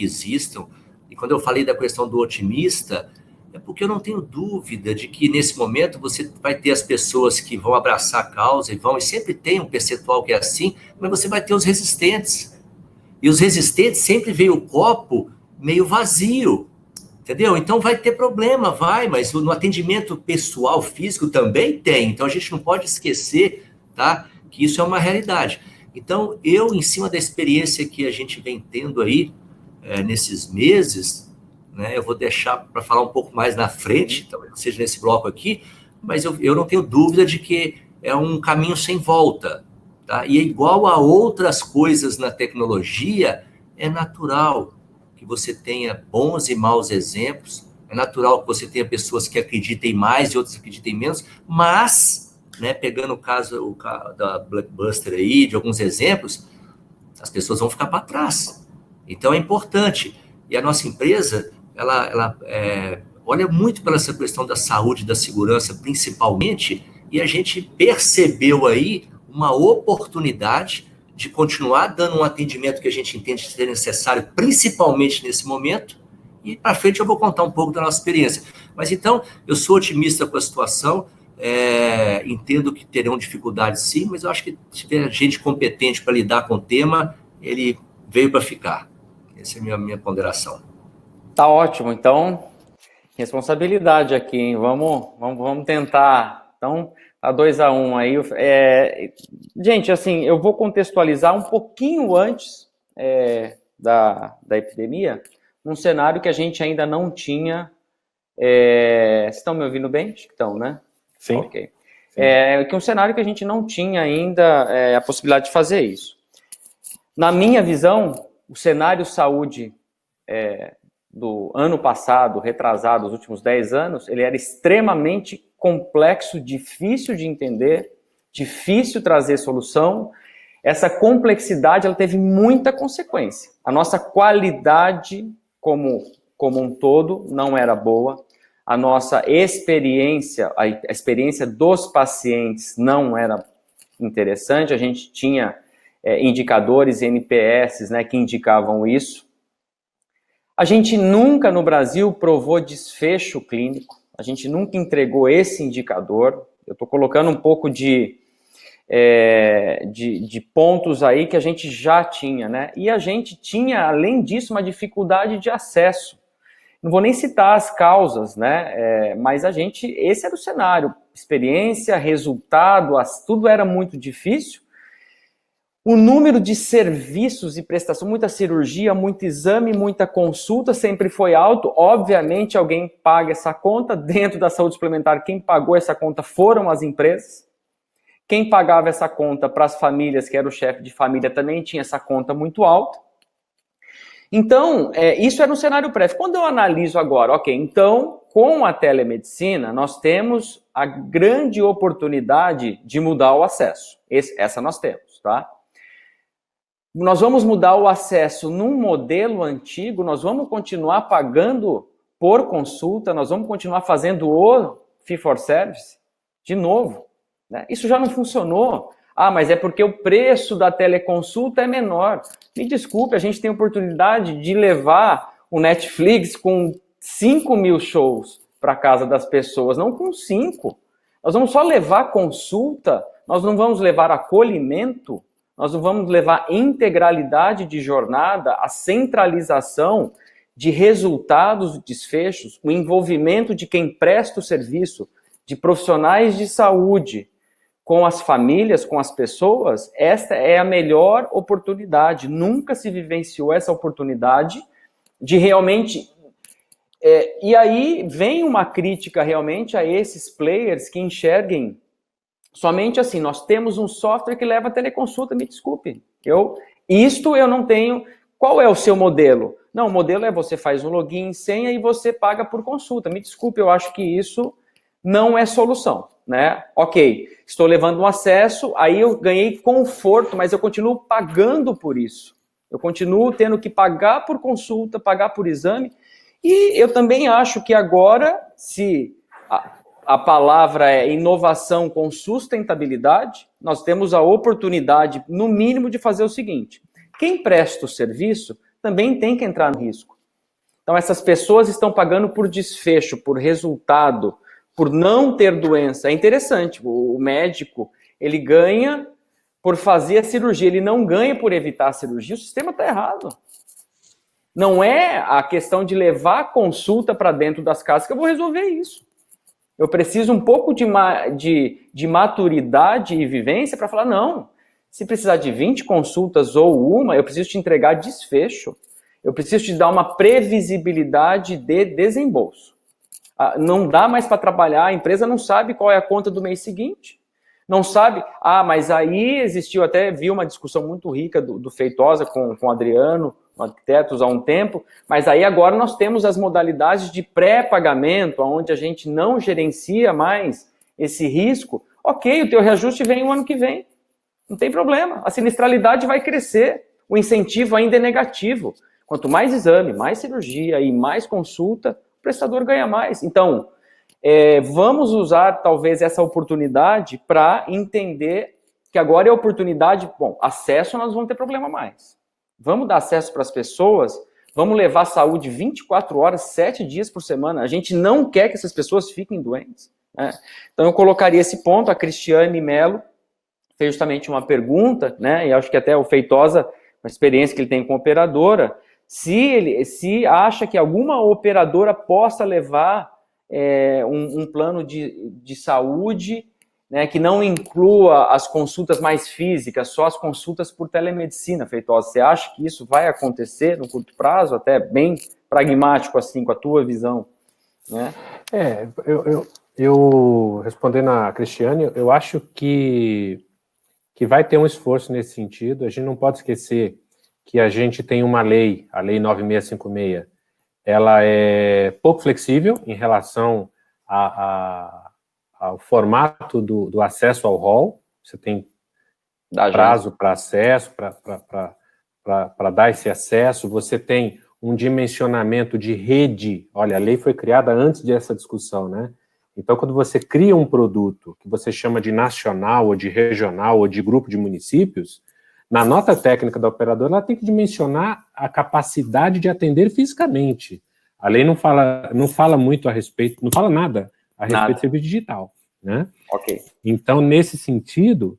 existam. E quando eu falei da questão do otimista, é porque eu não tenho dúvida de que, nesse momento, você vai ter as pessoas que vão abraçar a causa e sempre tem um percentual que é assim, mas você vai ter os resistentes. E os resistentes sempre veem o copo meio vazio, entendeu? Então vai ter problema, mas no atendimento pessoal, físico também tem. Então a gente não pode esquecer, tá, que isso é uma realidade. Então eu, em cima da experiência que a gente vem tendo aí nesses meses, né, eu vou deixar para falar um pouco mais na frente, talvez não seja nesse bloco aqui, mas eu não tenho dúvida de que é um caminho sem volta, tá? E é igual a outras coisas na tecnologia, é natural que você tenha bons e maus exemplos, é natural que você tenha pessoas que acreditem mais e outras que acreditem menos, mas, né, pegando o caso da Blockbuster aí, de alguns exemplos, as pessoas vão ficar para trás. Então é importante. E a nossa empresa, ela olha muito para essa questão da saúde e da segurança, principalmente, e a gente percebeu aí uma oportunidade de continuar dando um atendimento que a gente entende ser necessário, principalmente nesse momento, e para frente eu vou contar um pouco da nossa experiência. Mas então, eu sou otimista com a situação, entendo que terão dificuldades sim, mas eu acho que se tiver gente competente para lidar com o tema, ele veio para ficar. Essa é a minha ponderação. Tá ótimo, então, responsabilidade aqui, hein? Vamos tentar. Então, tá 2-1 aí. Gente, assim, eu vou contextualizar um pouquinho antes da epidemia, num cenário que a gente ainda não tinha. Vocês estão me ouvindo bem? Acho que estão, né? Sim. Ok. Que um cenário que a gente não tinha ainda a possibilidade de fazer isso. Na minha visão, o cenário saúde do ano passado, retrasado, os últimos 10 anos, ele era extremamente complexo, difícil de entender, difícil trazer solução. Essa complexidade, ela teve muita consequência. A nossa qualidade como um todo não era boa. A nossa experiência, a experiência dos pacientes não era interessante. A gente tinha indicadores NPS, né, que indicavam isso. A gente nunca no Brasil provou desfecho clínico, a gente nunca entregou esse indicador. Eu estou colocando um pouco de pontos aí que a gente já tinha, né? E a gente tinha, além disso, uma dificuldade de acesso. Não vou nem citar as causas, né? Mas esse era o cenário. Experiência, resultado, tudo era muito difícil. O número de serviços e prestação, muita cirurgia, muito exame, muita consulta, sempre foi alto. Obviamente, alguém paga essa conta. Dentro da saúde suplementar, quem pagou essa conta foram as empresas. Quem pagava essa conta para as famílias, que era o chefe de família, também tinha essa conta muito alta. Então, isso era um cenário prévio. Quando eu analiso agora, ok, então, com a telemedicina, nós temos a grande oportunidade de mudar o acesso. Essa nós temos, tá? Nós vamos mudar o acesso num modelo antigo, nós vamos continuar pagando por consulta, nós vamos continuar fazendo o fee for service de novo, né? Isso já não funcionou. Mas é porque o preço da teleconsulta é menor. Me desculpe, a gente tem a oportunidade de levar o Netflix com 5.000 shows para casa das pessoas, não com 5. Nós vamos só levar consulta, nós não vamos levar acolhimento, nós não vamos levar integralidade de jornada, a centralização de resultados, desfechos, o envolvimento de quem presta o serviço, de profissionais de saúde, com as famílias, com as pessoas. Esta é a melhor oportunidade. Nunca se vivenciou essa oportunidade de realmente... e aí vem uma crítica realmente a esses players que enxerguem somente assim, nós temos um software que leva a teleconsulta, me desculpe. Eu não tenho... Qual é o seu modelo? Não, o modelo é você faz um login, senha e você paga por consulta. Me desculpe, eu acho que isso não é solução, né? Ok, estou levando um acesso, aí eu ganhei conforto, mas eu continuo pagando por isso. Eu continuo tendo que pagar por consulta, pagar por exame. E eu também acho que agora, se... a palavra é inovação com sustentabilidade, nós temos a oportunidade, no mínimo, de fazer o seguinte: quem presta o serviço também tem que entrar no risco. Então, essas pessoas estão pagando por desfecho, por resultado, por não ter doença. É interessante, o médico, ele ganha por fazer a cirurgia, ele não ganha por evitar a cirurgia, o sistema está errado. Não é a questão de levar a consulta para dentro das casas que eu vou resolver isso. Eu preciso um pouco de maturidade e vivência para falar, não, se precisar de 20 consultas ou uma, eu preciso te entregar desfecho. Eu preciso te dar uma previsibilidade de desembolso. Não dá mais para trabalhar, a empresa não sabe qual é a conta do mês seguinte. Não sabe, mas aí existiu, até vi uma discussão muito rica do Feitosa com o Adriano, arquitetos, há um tempo, mas aí agora nós temos as modalidades de pré-pagamento, onde a gente não gerencia mais esse risco. Ok, o teu reajuste vem o ano que vem, não tem problema, a sinistralidade vai crescer, o incentivo ainda é negativo. Quanto mais exame, mais cirurgia e mais consulta, o prestador ganha mais. Então, vamos usar talvez essa oportunidade para entender que agora é a oportunidade, bom, acesso nós vamos ter problema mais. Vamos dar acesso para as pessoas, vamos levar saúde 24 horas, 7 dias por semana. A gente não quer que essas pessoas fiquem doentes, né? Então eu colocaria esse ponto. A Cristiane Melo fez justamente uma pergunta, né? E acho que até o Feitosa, a experiência que ele tem com operadora, se acha que alguma operadora possa levar um plano de saúde, né, que não inclua as consultas mais físicas, só as consultas por telemedicina, Feitosa. Você acha que isso vai acontecer no curto prazo, até bem pragmático, assim, com a tua visão? Né? Eu respondendo a Cristiane, eu acho que vai ter um esforço nesse sentido. A gente não pode esquecer que a gente tem uma lei, a Lei 9656, ela é pouco flexível em relação ao formato do acesso ao rol. Você tem prazo para acesso, para dar esse acesso. Você tem um dimensionamento de rede. Olha, a lei foi criada antes dessa discussão, né? Então, quando você cria um produto que você chama de nacional, ou de regional, ou de grupo de municípios, na nota técnica da operadora, ela tem que dimensionar a capacidade de atender fisicamente. A lei não fala muito a respeito, não fala nada a respeito do serviço digital, né? Ok. Então, nesse sentido,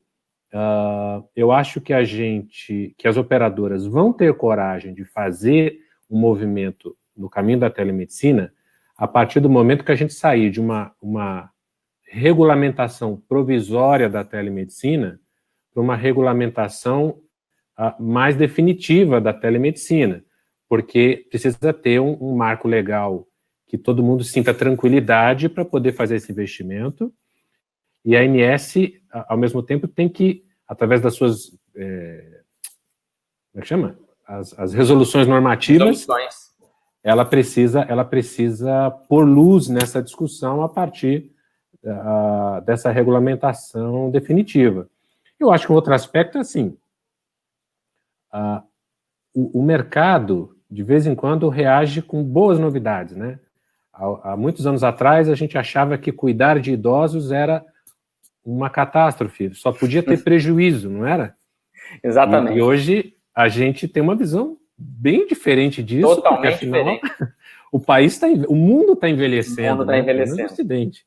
eu acho que as operadoras vão ter coragem de fazer um movimento no caminho da telemedicina a partir do momento que a gente sair de uma regulamentação provisória da telemedicina para uma regulamentação mais definitiva da telemedicina, porque precisa ter um marco legal que todo mundo sinta tranquilidade para poder fazer esse investimento, e a ANS, ao mesmo tempo, tem que, através das suas, como é que chama? As resoluções normativas, ela precisa pôr luz nessa discussão a partir dessa regulamentação definitiva. Eu acho que um outro aspecto é assim, o mercado, de vez em quando, reage com boas novidades, né? Há muitos anos atrás, a gente achava que cuidar de idosos era uma catástrofe, só podia ter prejuízo, não era? Exatamente. E hoje a gente tem uma visão bem diferente disso, totalmente porque afinal diferente. O mundo está envelhecendo, o mundo está envelhecendo. No Ocidente.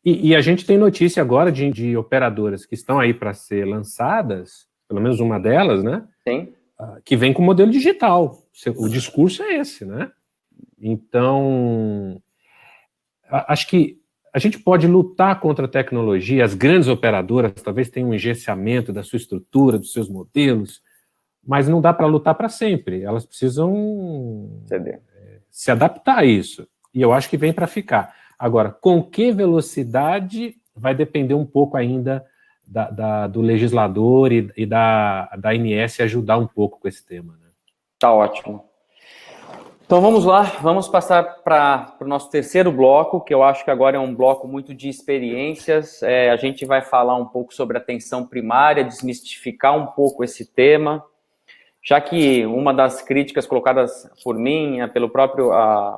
E a gente tem notícia agora de operadoras que estão aí para ser lançadas, pelo menos uma delas, né? Sim. Que vem com modelo digital. O discurso é esse, né? Então, acho que a gente pode lutar contra a tecnologia. As grandes operadoras talvez tenham um engessamento da sua estrutura, dos seus modelos, mas não dá para lutar para sempre. Elas precisam se adaptar a isso. E eu acho que vem para ficar. Agora, com que velocidade vai depender um pouco ainda do legislador e da ANS ajudar um pouco com esse tema, né? Tá ótimo. Então vamos lá, vamos passar para o nosso terceiro bloco, que eu acho que agora é um bloco muito de experiências. A gente vai falar um pouco sobre atenção primária, desmistificar um pouco esse tema, já que uma das críticas colocadas por mim, pelo próprio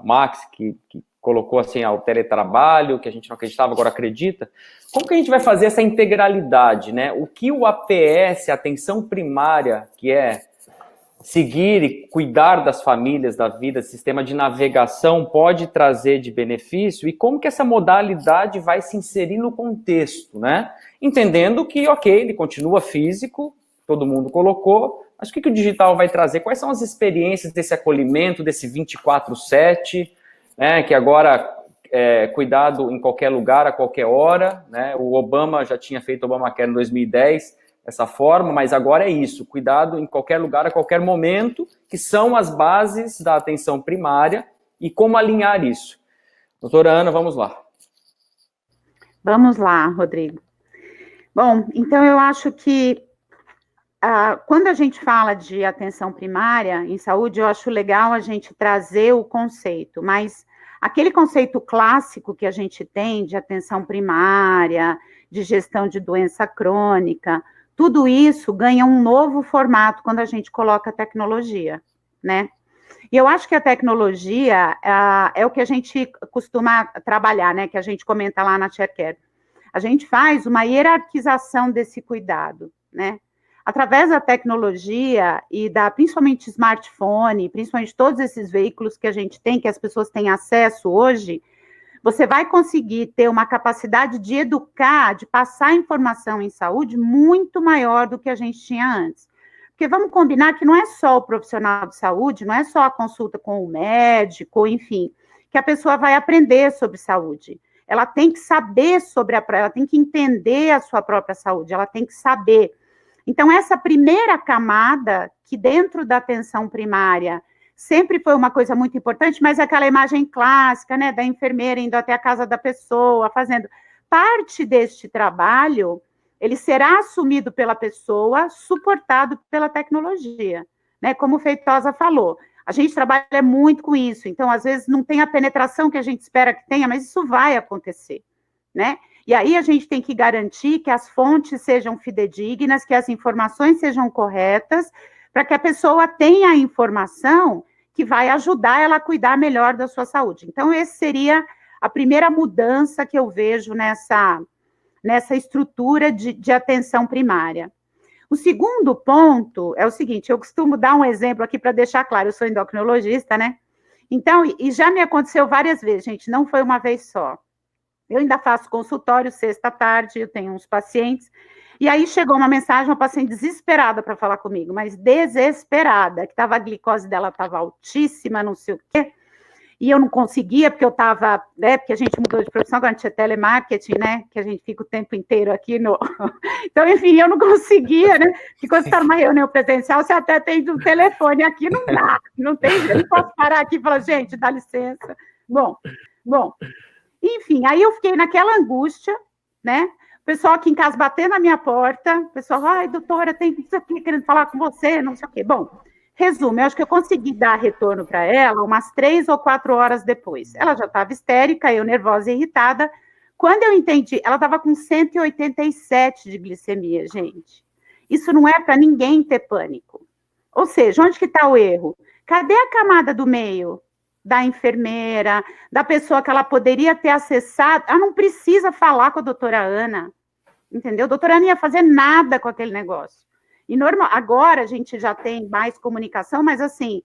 Max, que colocou assim ao teletrabalho, que a gente não acreditava, agora acredita. Como que a gente vai fazer essa integralidade, né? O que o APS, atenção primária, que é seguir e cuidar das famílias, da vida, sistema de navegação pode trazer de benefício e como que essa modalidade vai se inserir no contexto, né? Entendendo que, ok, ele continua físico, todo mundo colocou, mas o que o digital vai trazer? Quais são as experiências desse acolhimento, desse 24/7, né? Que agora cuidado em qualquer lugar, a qualquer hora, né? O Obama já tinha feito o Obamacare em 2010, essa forma, mas agora é isso, cuidado em qualquer lugar, a qualquer momento, que são as bases da atenção primária e como alinhar isso. Doutora Ana, vamos lá. Vamos lá, Rodrigo. Bom, então eu acho que quando a gente fala de atenção primária em saúde, eu acho legal a gente trazer o conceito, mas aquele conceito clássico que a gente tem de atenção primária, de gestão de doença crônica, tudo isso ganha um novo formato quando a gente coloca tecnologia, né? E eu acho que a tecnologia é o que a gente costuma trabalhar, né? Que a gente comenta lá na Sharecare. A gente faz uma hierarquização desse cuidado, né? Através da tecnologia e principalmente smartphone, principalmente todos esses veículos que a gente tem, que as pessoas têm acesso hoje, você vai conseguir ter uma capacidade de educar, de passar informação em saúde muito maior do que a gente tinha antes. Porque vamos combinar que não é só o profissional de saúde, não é só a consulta com o médico, enfim, que a pessoa vai aprender sobre saúde. Ela tem que saber ela tem que entender a sua própria saúde, ela tem que saber. Então, essa primeira camada, que dentro da atenção primária sempre foi uma coisa muito importante, mas aquela imagem clássica, né, da enfermeira indo até a casa da pessoa, fazendo parte deste trabalho, ele será assumido pela pessoa, suportado pela tecnologia, né, como o Feitosa falou. A gente trabalha muito com isso, então, às vezes, não tem a penetração que a gente espera que tenha, mas isso vai acontecer, né? E aí a gente tem que garantir que as fontes sejam fidedignas, que as informações sejam corretas, para que a pessoa tenha a informação que vai ajudar ela a cuidar melhor da sua saúde. Então, essa seria a primeira mudança que eu vejo nessa estrutura de atenção primária. O segundo ponto é o seguinte, eu costumo dar um exemplo aqui para deixar claro, eu sou endocrinologista, né? Então, e já me aconteceu várias vezes, gente, não foi uma vez só. Eu ainda faço consultório sexta à tarde, eu tenho uns pacientes, e aí chegou uma mensagem, uma paciente desesperada para falar comigo, mas desesperada, que a glicose dela estava altíssima, não sei o quê, e eu não conseguia, porque eu estava, né, porque a gente mudou de profissão, agora a gente é telemarketing, né, que a gente fica o tempo inteiro aqui no... Então, enfim, eu não conseguia, né, porque quando você está numa reunião presencial, você até tem um telefone aqui, não dá, não tem, eu não posso parar aqui e falar, gente, dá licença. Bom, enfim, aí eu fiquei naquela angústia, né, o pessoal aqui em casa batendo na minha porta, o pessoal, ai, doutora, tem isso aqui querendo falar com você, não sei o quê. Bom, resumo, eu acho que eu consegui dar retorno para ela umas 3 ou 4 horas depois. Ela já estava histérica, eu nervosa e irritada. Quando eu entendi, ela estava com 187 de glicemia, gente. Isso não é para ninguém ter pânico. Ou seja, onde que está o erro? Cadê a camada do meio? Da enfermeira, da pessoa que ela poderia ter acessado, ela não precisa falar com a doutora Ana, entendeu? A doutora Ana ia fazer nada com aquele negócio. E agora a gente já tem mais comunicação, mas assim,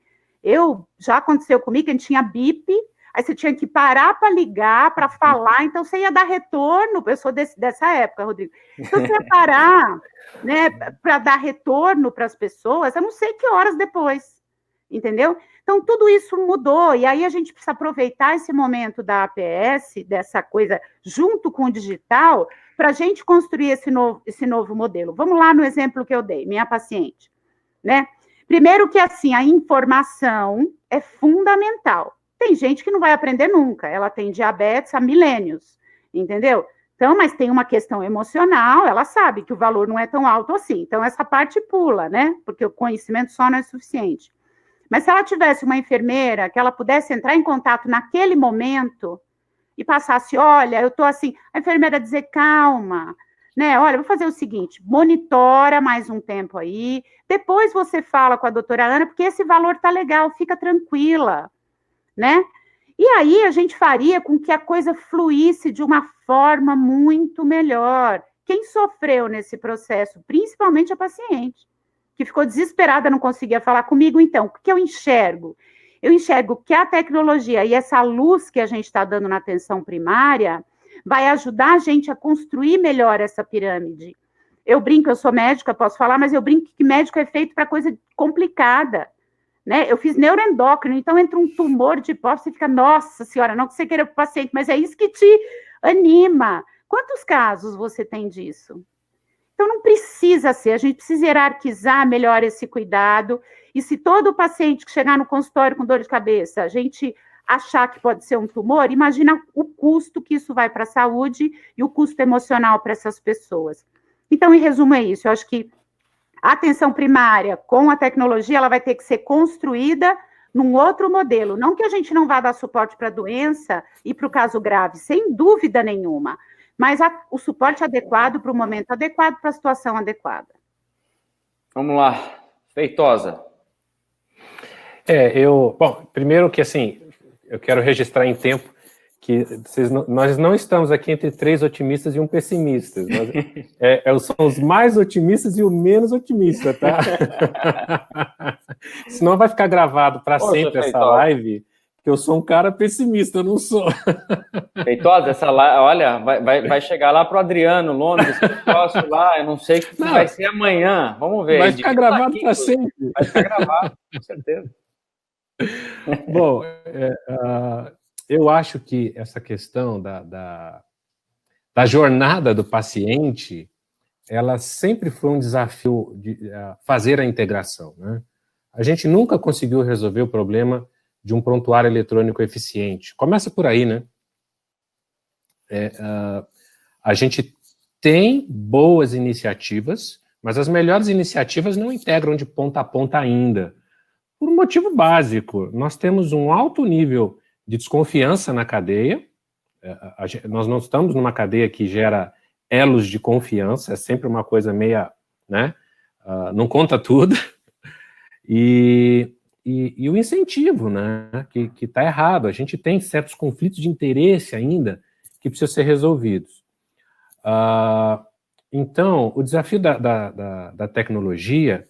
já aconteceu comigo, que a gente tinha bip, aí você tinha que parar para ligar, para falar, então você ia dar retorno, eu sou dessa época, Rodrigo, então você ia parar, né, para dar retorno para as pessoas, eu não sei que horas depois, entendeu? Então, tudo isso mudou, e aí a gente precisa aproveitar esse momento da APS, dessa coisa, junto com o digital, para a gente construir esse novo modelo. Vamos lá no exemplo que eu dei, minha paciente, né? Primeiro que, assim, a informação é fundamental. Tem gente que não vai aprender nunca, ela tem diabetes há milênios, entendeu? Então, mas tem uma questão emocional, ela sabe que o valor não é tão alto assim, então essa parte pula, né? Porque o conhecimento só não é suficiente. Mas se ela tivesse uma enfermeira que ela pudesse entrar em contato naquele momento e passasse, olha, eu estou assim, a enfermeira dizer, calma, né, olha, vou fazer o seguinte, monitora mais um tempo aí, depois você fala com a doutora Ana, porque esse valor tá legal, fica tranquila, né? E aí a gente faria com que a coisa fluísse de uma forma muito melhor. Quem sofreu nesse processo? Principalmente a paciente, que ficou desesperada, não conseguia falar comigo. Então, o que eu enxergo? Eu enxergo que a tecnologia e essa luz que a gente está dando na atenção primária vai ajudar a gente a construir melhor essa pirâmide. Eu brinco, eu sou médica, posso falar, mas eu brinco que médico é feito para coisa complicada, né? Eu fiz neuroendócrino, então entra um tumor de hipófise e fica, nossa senhora, não que você queira para o paciente, mas é isso que te anima. Quantos casos você tem disso? Então não precisa ser, a gente precisa hierarquizar melhor esse cuidado, e se todo paciente que chegar no consultório com dor de cabeça, a gente achar que pode ser um tumor, imagina o custo que isso vai para a saúde e o custo emocional para essas pessoas. Então, em resumo, é isso. Eu acho que a atenção primária com a tecnologia, ela vai ter que ser construída num outro modelo. Não que a gente não vá dar suporte para a doença e para o caso grave, sem dúvida nenhuma, mas o suporte adequado para o momento adequado, para a situação adequada. Vamos lá. Feitosa. Bom, primeiro que, assim, eu quero registrar em tempo que nós não estamos aqui entre 3 otimistas e 1 pessimista. São os mais otimistas e o menos otimista, tá? Senão vai ficar gravado para sempre essa live, que eu sou um cara pessimista, eu não sou. Feitosa, essa live, olha, vai chegar lá pro Adriano, Londres, próximo lá, eu não sei o que vai ser amanhã, vamos ver. Vai ficar gravado para sempre. Vai ficar gravado, com certeza. Bom, eu acho que essa questão da jornada do paciente, ela sempre foi um desafio de fazer a integração, né? A gente nunca conseguiu resolver o problema de um prontuário eletrônico eficiente. Começa por aí, né? A gente tem boas iniciativas, mas as melhores iniciativas não integram de ponta a ponta ainda. Por um motivo básico, nós temos um alto nível de desconfiança na cadeia, nós não estamos numa cadeia que gera elos de confiança, é sempre uma coisa meia, né, não conta tudo, e o incentivo, né, que está errado, a gente tem certos conflitos de interesse ainda que precisam ser resolvidos. Então, o desafio da tecnologia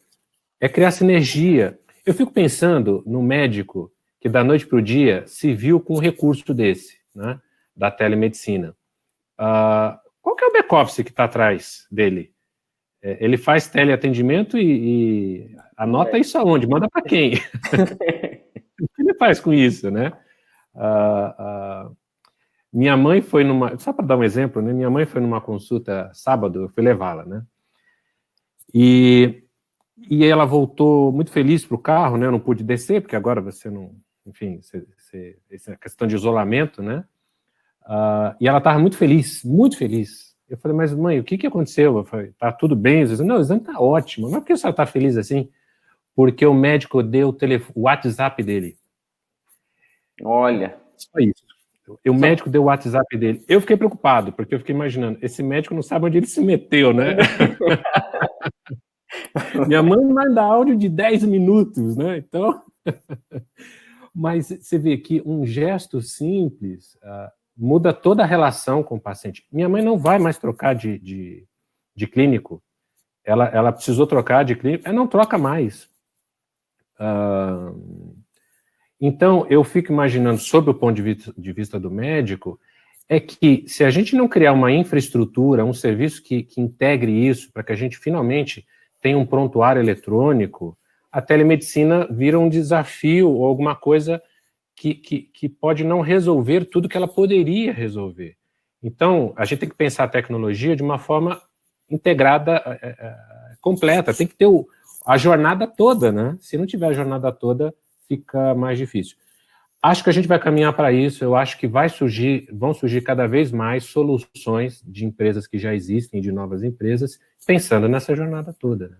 é criar sinergia. Eu fico pensando no médico que da noite para o dia se viu com um recurso desse, né, da telemedicina. Qual que é o back-office que está atrás dele? Ele faz teleatendimento e anota isso aonde? Manda para quem? O que ele faz com isso, né? Minha mãe foi só para dar um exemplo, né? Minha mãe foi numa consulta sábado, eu fui levá-la, né? E ela voltou muito feliz para o carro, né? Eu não pude descer, porque agora você não... Enfim, essa questão de isolamento, né? E ela estava muito feliz, muito feliz. Eu falei, mas mãe, o que aconteceu? Eu falei, tá tudo bem? Ela disse, não, o exame tá ótimo. Mas por que a senhora está feliz assim? Porque o médico deu o WhatsApp dele. Olha. Só isso. O médico deu o WhatsApp dele. Eu fiquei preocupado, porque eu fiquei imaginando, esse médico não sabe onde ele se meteu, né? Minha mãe manda áudio de 10 minutos, né? Então... Mas você vê que um gesto simples muda toda a relação com o paciente. Minha mãe não vai mais trocar de clínico. Ela precisou trocar de clínico, ela não troca mais. Então, eu fico imaginando, sob o ponto de vista do médico, é que se a gente não criar uma infraestrutura, um serviço que integre isso, para que a gente finalmente tenha um prontuário eletrônico, a telemedicina vira um desafio ou alguma coisa que pode não resolver tudo que ela poderia resolver. Então, a gente tem que pensar a tecnologia de uma forma integrada, completa, tem que ter a jornada toda, né? Se não tiver a jornada toda, fica mais difícil. Acho que a gente vai caminhar para isso, eu acho que vão surgir cada vez mais soluções de empresas que já existem, de novas empresas, pensando nessa jornada toda, né?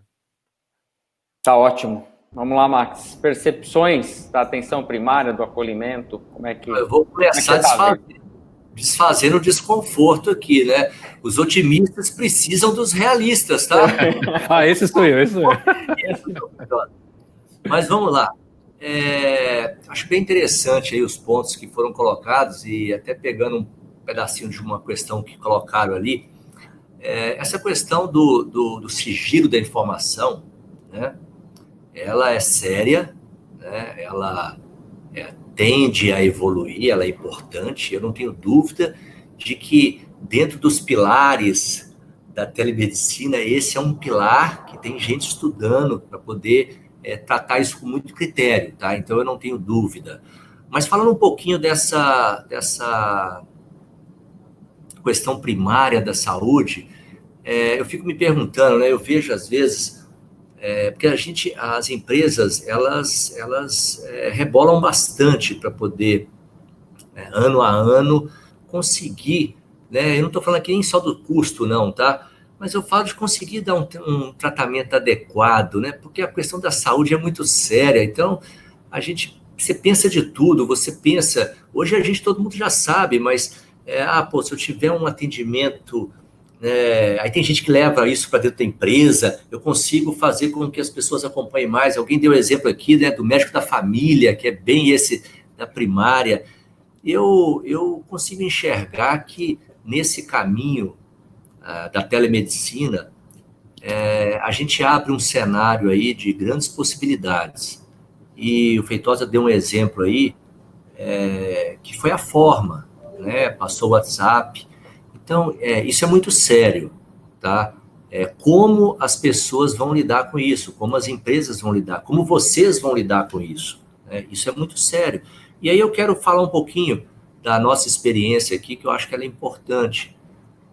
Tá ótimo. Vamos lá, Max. Percepções da atenção primária, do acolhimento, como é que... Eu vou começar desfazendo o desconforto aqui, né? Os otimistas precisam dos realistas, tá? Esse sou eu. Mas vamos lá. Acho bem interessante aí os pontos que foram colocados e até pegando um pedacinho de uma questão que colocaram ali, essa questão do sigilo da informação, né? Ela é séria, né? Ela tende a evoluir, ela é importante. Eu não tenho dúvida de que dentro dos pilares da telemedicina, esse é um pilar que tem gente estudando para poder tratar isso com muito critério, tá? Então eu não tenho dúvida. Mas falando um pouquinho dessa questão primária da saúde, eu fico me perguntando, né? Eu vejo às vezes, porque as empresas, elas rebolam bastante para poder, ano a ano, conseguir, né? Eu não estou falando aqui nem só do custo, não, tá? Mas eu falo de conseguir dar um tratamento adequado, né? Porque a questão da saúde é muito séria. Então, você pensa de tudo, você pensa... Hoje todo mundo já sabe, mas, se eu tiver um atendimento... aí tem gente que leva isso para dentro da empresa, eu consigo fazer com que as pessoas acompanhem mais. Alguém deu exemplo aqui, né, do médico da família, que é bem esse da primária. Eu consigo enxergar que nesse caminho da telemedicina, a gente abre um cenário aí de grandes possibilidades. E o Feitosa deu um exemplo aí, que foi a forma, né? Passou o WhatsApp. Então, isso é muito sério, tá? Como as pessoas vão lidar com isso, como as empresas vão lidar, como vocês vão lidar com isso. Isso é muito sério. E aí eu quero falar um pouquinho da nossa experiência aqui, que eu acho que ela é importante.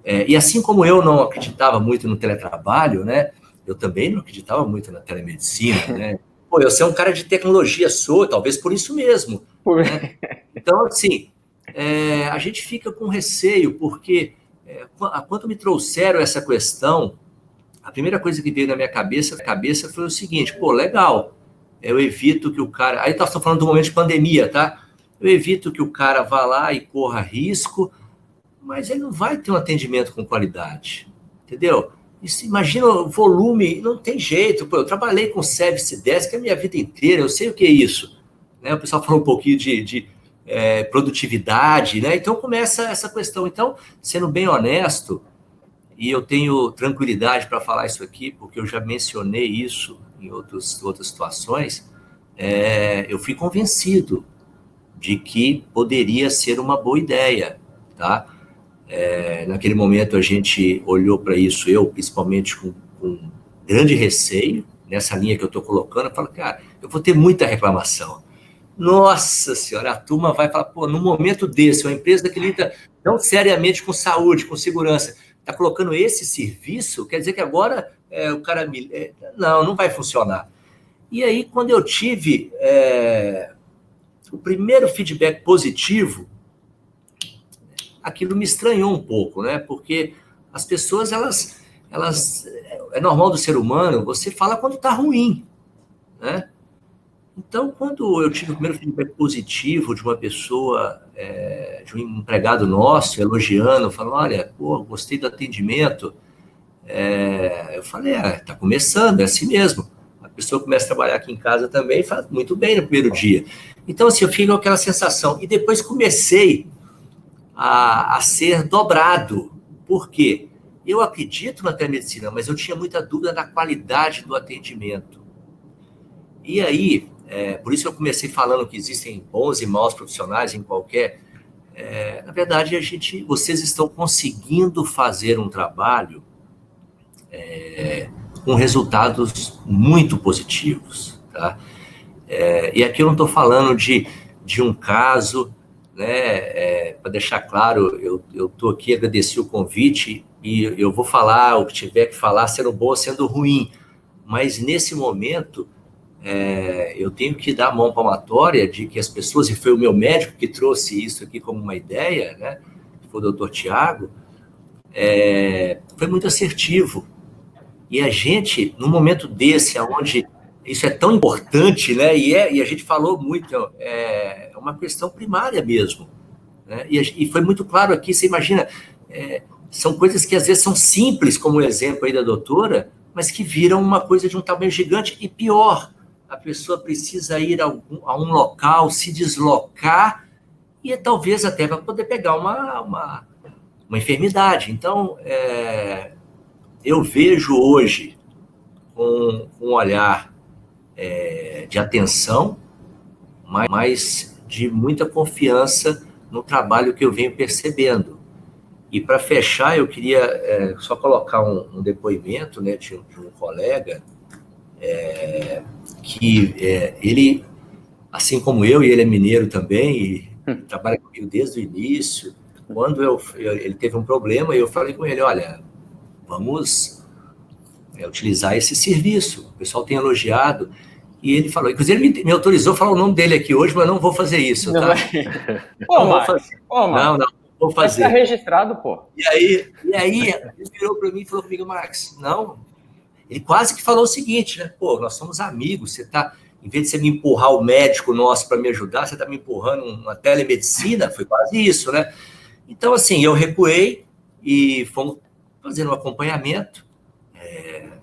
E assim como eu não acreditava muito no teletrabalho, né? Eu também não acreditava muito na telemedicina, né? Pô, eu sou um cara de tecnologia, talvez por isso mesmo. Né? Então, assim, a gente fica com receio, porque quando me trouxeram essa questão, a primeira coisa que veio na minha cabeça foi o seguinte: pô, legal, eu evito que o cara... Aí nós estamos falando do momento de pandemia, tá? Eu evito que o cara vá lá e corra risco, mas ele não vai ter um atendimento com qualidade, entendeu? Imagina o volume, não tem jeito. Pô, eu trabalhei com Service Desk a minha vida inteira, eu sei o que é isso. Né? O pessoal falou um pouquinho de produtividade, né? Então começa essa questão. Então, sendo bem honesto, e eu tenho tranquilidade para falar isso aqui, porque eu já mencionei isso em outras situações, eu fui convencido de que poderia ser uma boa ideia, tá? Naquele momento a gente olhou para isso, eu principalmente com grande receio, nessa linha que eu estou colocando, eu falo, cara, eu vou ter muita reclamação. Nossa senhora, a turma vai falar, pô, num momento desse, uma empresa que lida tão seriamente com saúde, com segurança, está colocando esse serviço, quer dizer que agora o cara... não vai funcionar. E aí, quando eu tive o primeiro feedback positivo, aquilo me estranhou um pouco, né? Porque as pessoas, elas é normal do ser humano, você fala quando está ruim, né? Então, quando eu tive o primeiro feedback positivo de uma pessoa, de um empregado nosso, elogiando, falando, olha, pô, gostei do atendimento, eu falei, tá começando, é assim mesmo. A pessoa começa a trabalhar aqui em casa também e faz muito bem no primeiro dia. Então, assim, eu fico com aquela sensação. E depois comecei a ser dobrado. Por quê? Eu acredito na telemedicina, mas eu tinha muita dúvida da qualidade do atendimento. E aí, por isso eu comecei falando que existem bons e maus profissionais em qualquer... na verdade, vocês estão conseguindo fazer um trabalho com resultados muito positivos, tá? E aqui eu não estou falando de um caso, né? Para deixar claro, eu estou aqui, agradeci o convite e eu vou falar o que tiver que falar, sendo bom ou sendo ruim, mas nesse momento eu tenho que dar a mão palmatória de que as pessoas, e foi o meu médico que trouxe isso aqui como uma ideia, né? Foi o Dr. Tiago, foi muito assertivo. E a gente, num momento desse, onde isso é tão importante, né? E a gente falou muito, é uma questão primária mesmo. Né? E foi muito claro aqui, você imagina, são coisas que às vezes são simples, como o exemplo aí da doutora, mas que viram uma coisa de um tamanho gigante. E pior, a pessoa precisa ir a um local, se deslocar, e talvez até para poder pegar uma enfermidade. Então, eu vejo hoje com um olhar de atenção, mas de muita confiança no trabalho que eu venho percebendo. E para fechar, eu queria só colocar um depoimento, né, de um colega que ele, assim como eu, e ele é mineiro também, e trabalha comigo desde o início. Quando ele teve um problema, eu falei com ele, olha, vamos utilizar esse serviço. O pessoal tem elogiado. E ele falou, inclusive ele me autorizou a falar o nome dele aqui hoje, mas não vou fazer isso, tá? Pô, Max, não vou fazer. Vai ficar registrado, pô. E aí ele virou para mim e falou comigo, Max, não. Ele quase que falou o seguinte, né? Pô, nós somos amigos, você tá, em vez de você me empurrar o médico nosso para me ajudar, você tá me empurrando uma telemedicina, foi quase isso, né? Então, assim, eu recuei e fomos fazendo um acompanhamento.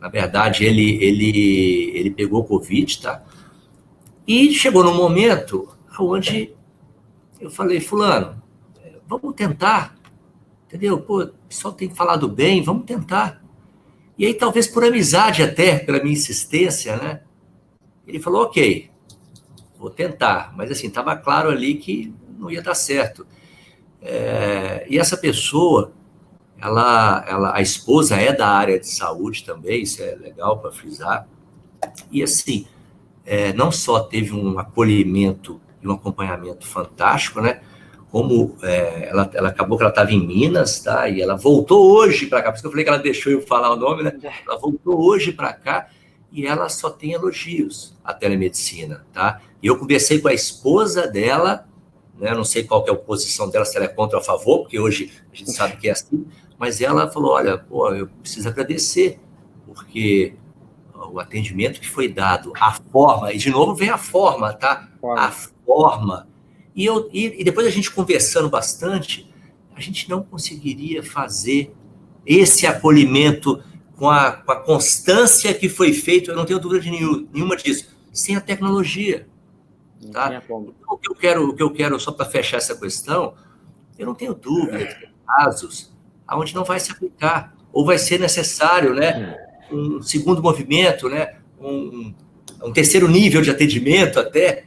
Na verdade, ele pegou Covid, tá? E chegou num momento onde eu falei, fulano, vamos tentar, entendeu? Pô, o pessoal tem falado bem, vamos tentar. E aí, talvez por amizade até, pela minha insistência, né? Ele falou, ok, vou tentar. Mas, assim, estava claro ali que não ia dar certo. E essa pessoa, a esposa é da área de saúde também, isso é legal para frisar. E, assim, não só teve um acolhimento e um acompanhamento fantástico, né? Como ela acabou que ela estava em Minas, tá? E ela voltou hoje para cá, por isso que eu falei que ela deixou eu falar o nome, né? Ela voltou hoje para cá e ela só tem elogios à telemedicina, tá? E eu conversei com a esposa dela, né? Não sei qual que é a posição dela, se ela é contra ou a favor, porque hoje a gente sabe que é assim, mas ela falou, olha, pô, eu preciso agradecer, porque o atendimento que foi dado, a forma, e de novo vem a forma, tá? A forma. E depois a gente conversando bastante, a gente não conseguiria fazer esse acolhimento com a constância que foi feito, eu não tenho dúvida nenhuma disso, sem a tecnologia. Tá? O que eu quero, só para fechar essa questão, eu não tenho dúvida de casos onde não vai se aplicar, ou vai ser necessário, né, um segundo movimento, né, um terceiro nível de atendimento até,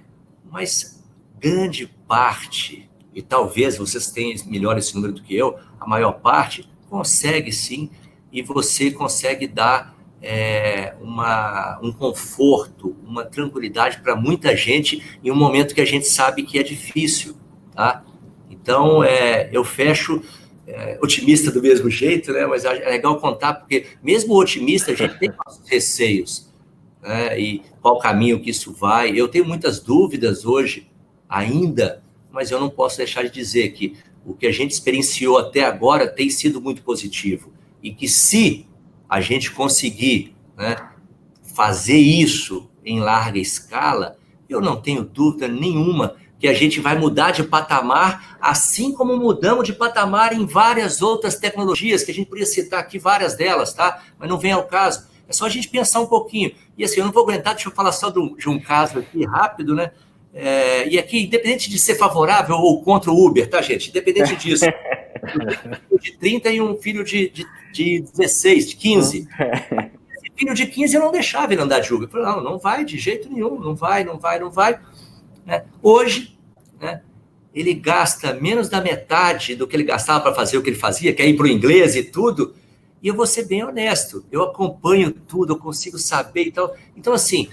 mas grande parte, e talvez vocês tenham melhor esse número do que eu, a maior parte consegue sim, e você consegue dar um conforto, uma tranquilidade para muita gente em um momento que a gente sabe que é difícil, tá? Então, eu fecho otimista do mesmo jeito, né? Mas é legal contar, porque mesmo otimista, a gente tem nossos receios, né? E qual caminho que isso vai. Eu tenho muitas dúvidas hoje, ainda, mas eu não posso deixar de dizer que o que a gente experienciou até agora tem sido muito positivo. E que se a gente conseguir, né, fazer isso em larga escala, eu não tenho dúvida nenhuma que a gente vai mudar de patamar, assim como mudamos de patamar em várias outras tecnologias, que a gente poderia citar aqui várias delas, tá? Mas não vem ao caso. É só a gente pensar um pouquinho. E assim, eu não vou aguentar, deixa eu falar só de um caso aqui rápido, né? E aqui, independente de ser favorável ou contra o Uber, tá, gente? Independente disso. Eu tenho um filho de 30 e um filho de 16, de 15. Esse filho de 15 eu não deixava ele andar de Uber. Eu falei, não vai de jeito nenhum, não vai. Né? Hoje, né, ele gasta menos da metade do que ele gastava para fazer o que ele fazia, que é ir para o inglês e tudo. E eu vou ser bem honesto, eu acompanho tudo, eu consigo saber e tal. Então, assim,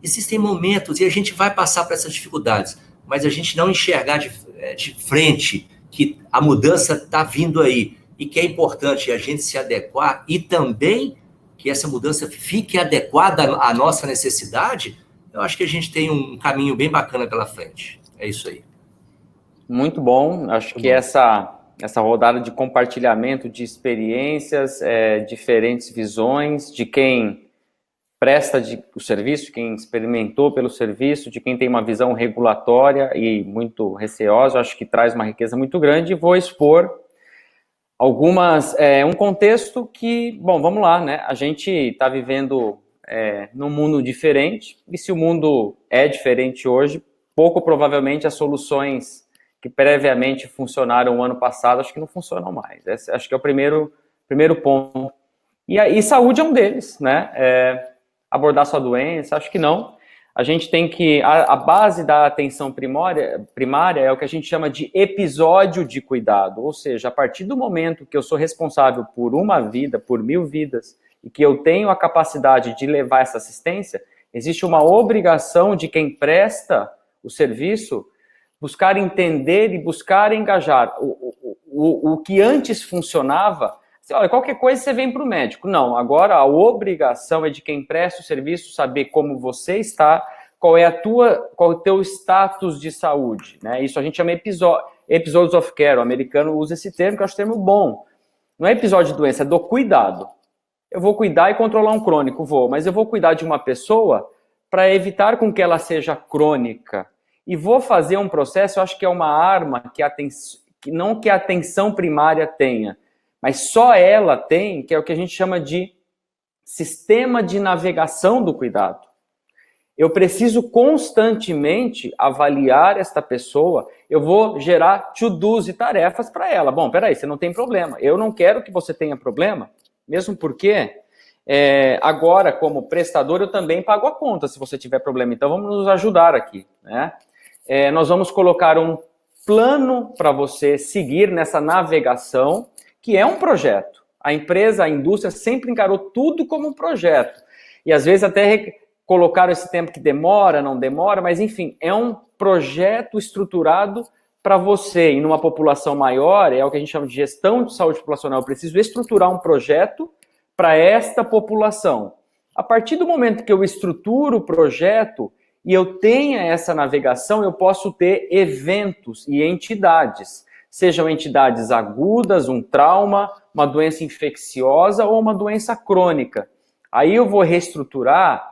existem momentos e a gente vai passar por essas dificuldades, mas a gente não enxergar de frente que a mudança está vindo aí e que é importante a gente se adequar e também que essa mudança fique adequada à nossa necessidade, eu acho que a gente tem um caminho bem bacana pela frente. É isso aí. Muito bom. Acho que essa rodada de compartilhamento de experiências, diferentes visões, de quem presta o serviço, quem experimentou pelo serviço, de quem tem uma visão regulatória e muito receosa, acho que traz uma riqueza muito grande. E vou expor um contexto que, bom, vamos lá, né? A gente está vivendo num mundo diferente, e se o mundo é diferente hoje, pouco provavelmente as soluções que previamente funcionaram o ano passado, acho que não funcionam mais. Acho que é o primeiro ponto. E saúde é um deles, né? abordar sua doença, acho que não. A gente tem que, a base da atenção primária é o que a gente chama de episódio de cuidado, ou seja, a partir do momento que eu sou responsável por uma vida, por 1000 vidas, e que eu tenho a capacidade de levar essa assistência, existe uma obrigação de quem presta o serviço buscar entender e buscar engajar. O que antes funcionava, olha, qualquer coisa você vem para o médico. Não, agora a obrigação é de quem presta o serviço saber como você está, qual é o teu status de saúde, né? Isso a gente chama episodes of care, o americano usa esse termo, que eu acho um termo bom. Não é episódio de doença, é do cuidado. Eu vou cuidar e controlar um crônico, mas eu vou cuidar de uma pessoa para evitar com que ela seja crônica. E vou fazer um processo, eu acho que é uma arma que não que a atenção primária tenha, mas só ela tem, que é o que a gente chama de sistema de navegação do cuidado. Eu preciso constantemente avaliar esta pessoa, eu vou gerar to-dos e tarefas para ela. Bom, peraí, você não tem problema. Eu não quero que você tenha problema, mesmo porque agora, como prestador, eu também pago a conta se você tiver problema. Então, vamos nos ajudar aqui, né? Nós vamos colocar um plano para você seguir nessa navegação, que é um projeto. A empresa, a indústria sempre encarou tudo como um projeto. E às vezes até colocaram esse tempo que demora, não demora, mas enfim, é um projeto estruturado para você. E numa população maior, é o que a gente chama de gestão de saúde populacional. Eu preciso estruturar um projeto para esta população. A partir do momento que eu estruturo o projeto e eu tenha essa navegação, eu posso ter eventos e entidades. Sejam entidades agudas, um trauma, uma doença infecciosa ou uma doença crônica. Aí eu vou reestruturar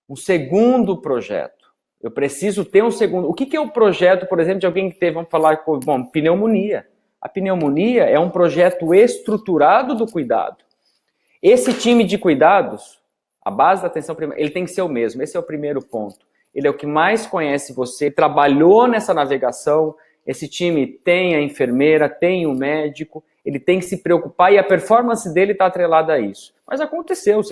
um segundo projeto. Eu preciso ter um segundo. O que é o projeto, por exemplo, de alguém que teve, vamos falar, pneumonia. A pneumonia é um projeto estruturado do cuidado. Esse time de cuidados, a base da atenção primária, ele tem que ser o mesmo. Esse é o primeiro ponto. Ele é o que mais conhece você, trabalhou nessa navegação. Esse time tem a enfermeira, tem o médico, ele tem que se preocupar e a performance dele está atrelada a isso. Mas aconteceu,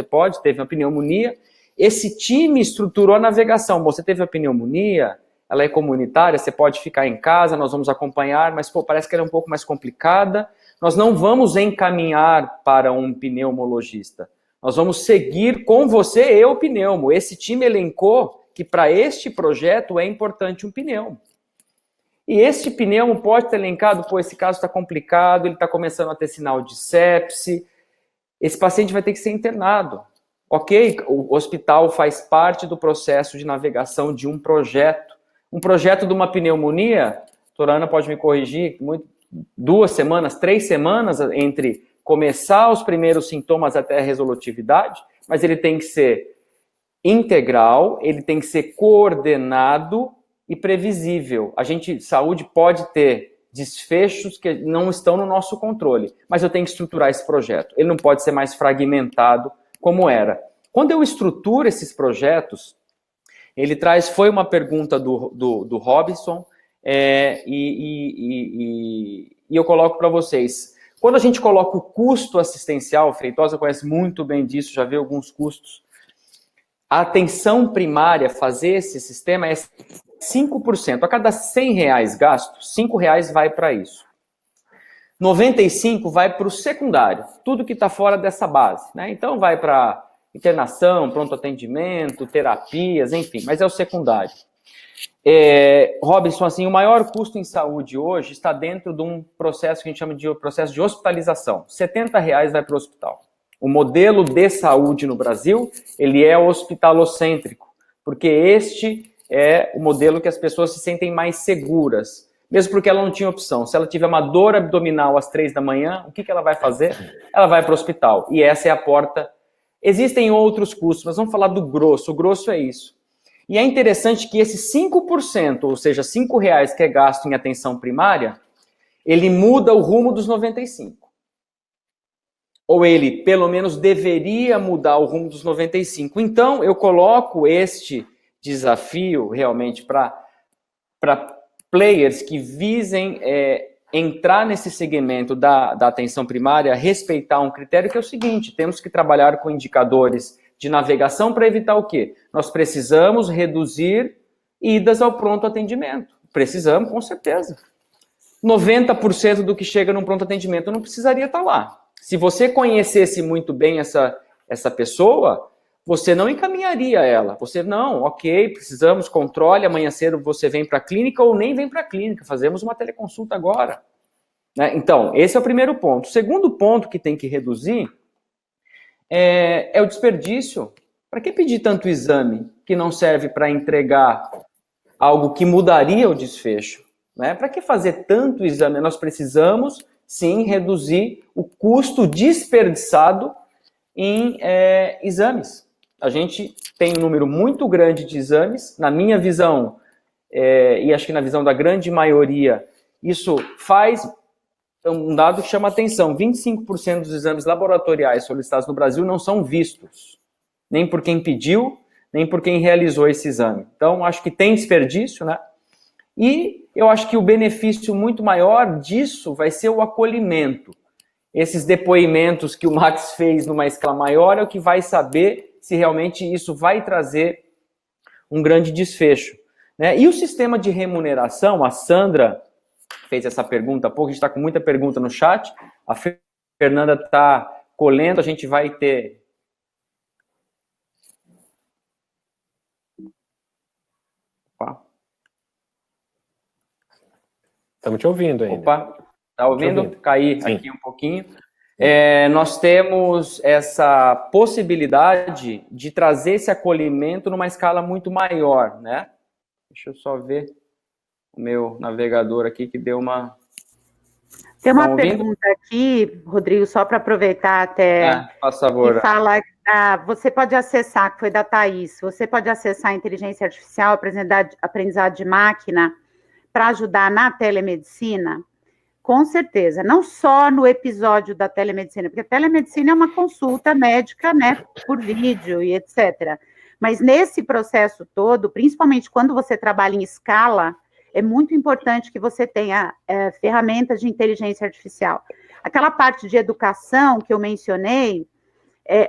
teve uma pneumonia, esse time estruturou a navegação. Você teve a pneumonia, ela é comunitária, você pode ficar em casa, nós vamos acompanhar, mas parece que ela é um pouco mais complicada. Nós não vamos encaminhar para um pneumologista. Nós vamos seguir com você e o pneumo. Esse time elencou que para este projeto é importante um pneumo. E este pneumo pode ter elencado, esse caso está complicado, ele está começando a ter sinal de sepse, esse paciente vai ter que ser internado. Ok, o hospital faz parte do processo de navegação de um projeto. Um projeto de uma pneumonia, a doutora Ana pode me corrigir, 2 semanas, 3 semanas entre começar os primeiros sintomas até a resolutividade, mas ele tem que ser integral, ele tem que ser coordenado e previsível. Saúde pode ter desfechos que não estão no nosso controle, mas eu tenho que estruturar esse projeto. Ele não pode ser mais fragmentado como era. Quando eu estruturo esses projetos, foi uma pergunta do Robinson, e eu coloco para vocês. Quando a gente coloca o custo assistencial, Feitosa conhece muito bem disso, já viu alguns custos, a atenção primária, fazer esse sistema é 5%. A cada R$100 gasto, R$5 vai para isso. 95 vai para o secundário, tudo que está fora dessa base, né? Então vai para internação, pronto atendimento, terapias, enfim, mas é o secundário. Robinson, assim, o maior custo em saúde hoje está dentro de um processo que a gente chama de processo de hospitalização. R$70 vai para o hospital. O modelo de saúde no Brasil, ele é hospitalocêntrico, porque este é o modelo que as pessoas se sentem mais seguras, mesmo porque ela não tinha opção. Se ela tiver uma dor abdominal às 3 da manhã, o que ela vai fazer? Ela vai para o hospital. E essa é a porta. Existem outros custos, mas vamos falar do grosso. O grosso é isso. E é interessante que esse 5%, ou seja, R$5 que é gasto em atenção primária, ele muda o rumo dos 95. Ou ele, pelo menos, deveria mudar o rumo dos 95. Então, eu coloco este desafio realmente para players que visem entrar nesse segmento da atenção primária, respeitar um critério que é o seguinte: temos que trabalhar com indicadores de navegação para evitar o quê? Nós precisamos reduzir idas ao pronto atendimento. Precisamos, com certeza. 90% do que chega num pronto atendimento não precisaria estar lá. Se você conhecesse muito bem essa pessoa, você não encaminharia ela. Você, não, ok, precisamos, controle, amanhã cedo você vem para a clínica ou nem vem para a clínica, fazemos uma teleconsulta agora. Né? Então, esse é o primeiro ponto. O segundo ponto que tem que reduzir é o desperdício. Para que pedir tanto exame que não serve para entregar algo que mudaria o desfecho? Né? Para que fazer tanto exame? Nós precisamos, sim, reduzir o custo desperdiçado em exames. A gente tem um número muito grande de exames, na minha visão, e acho que na visão da grande maioria, isso faz um dado que chama atenção, 25% dos exames laboratoriais solicitados no Brasil não são vistos, nem por quem pediu, nem por quem realizou esse exame. Então, acho que tem desperdício, né? E eu acho que o benefício muito maior disso vai ser o acolhimento. Esses depoimentos que o Max fez numa escala maior é o que vai saber se realmente isso vai trazer um grande desfecho. Né? E o sistema de remuneração, a Sandra fez essa pergunta há pouco, a gente está com muita pergunta no chat, a Fernanda está colhendo, a gente vai ter... Opa. Estamos te ouvindo ainda. Opa, está ouvindo? Caí Sim. aqui um pouquinho. Nós temos essa possibilidade de trazer esse acolhimento numa escala muito maior, né? Deixa eu só ver o meu navegador aqui que deu uma... Tem uma pergunta aqui, Rodrigo, só para aproveitar até... Por favor. Que fala, você pode acessar, que foi da Thaís, você pode acessar a inteligência artificial, aprendizado de máquina, para ajudar na telemedicina? Com certeza, não só no episódio da telemedicina, porque a telemedicina é uma consulta médica, né, por vídeo e etc. Mas nesse processo todo, principalmente quando você trabalha em escala, é muito importante que você tenha ferramentas de inteligência artificial. Aquela parte de educação que eu mencionei,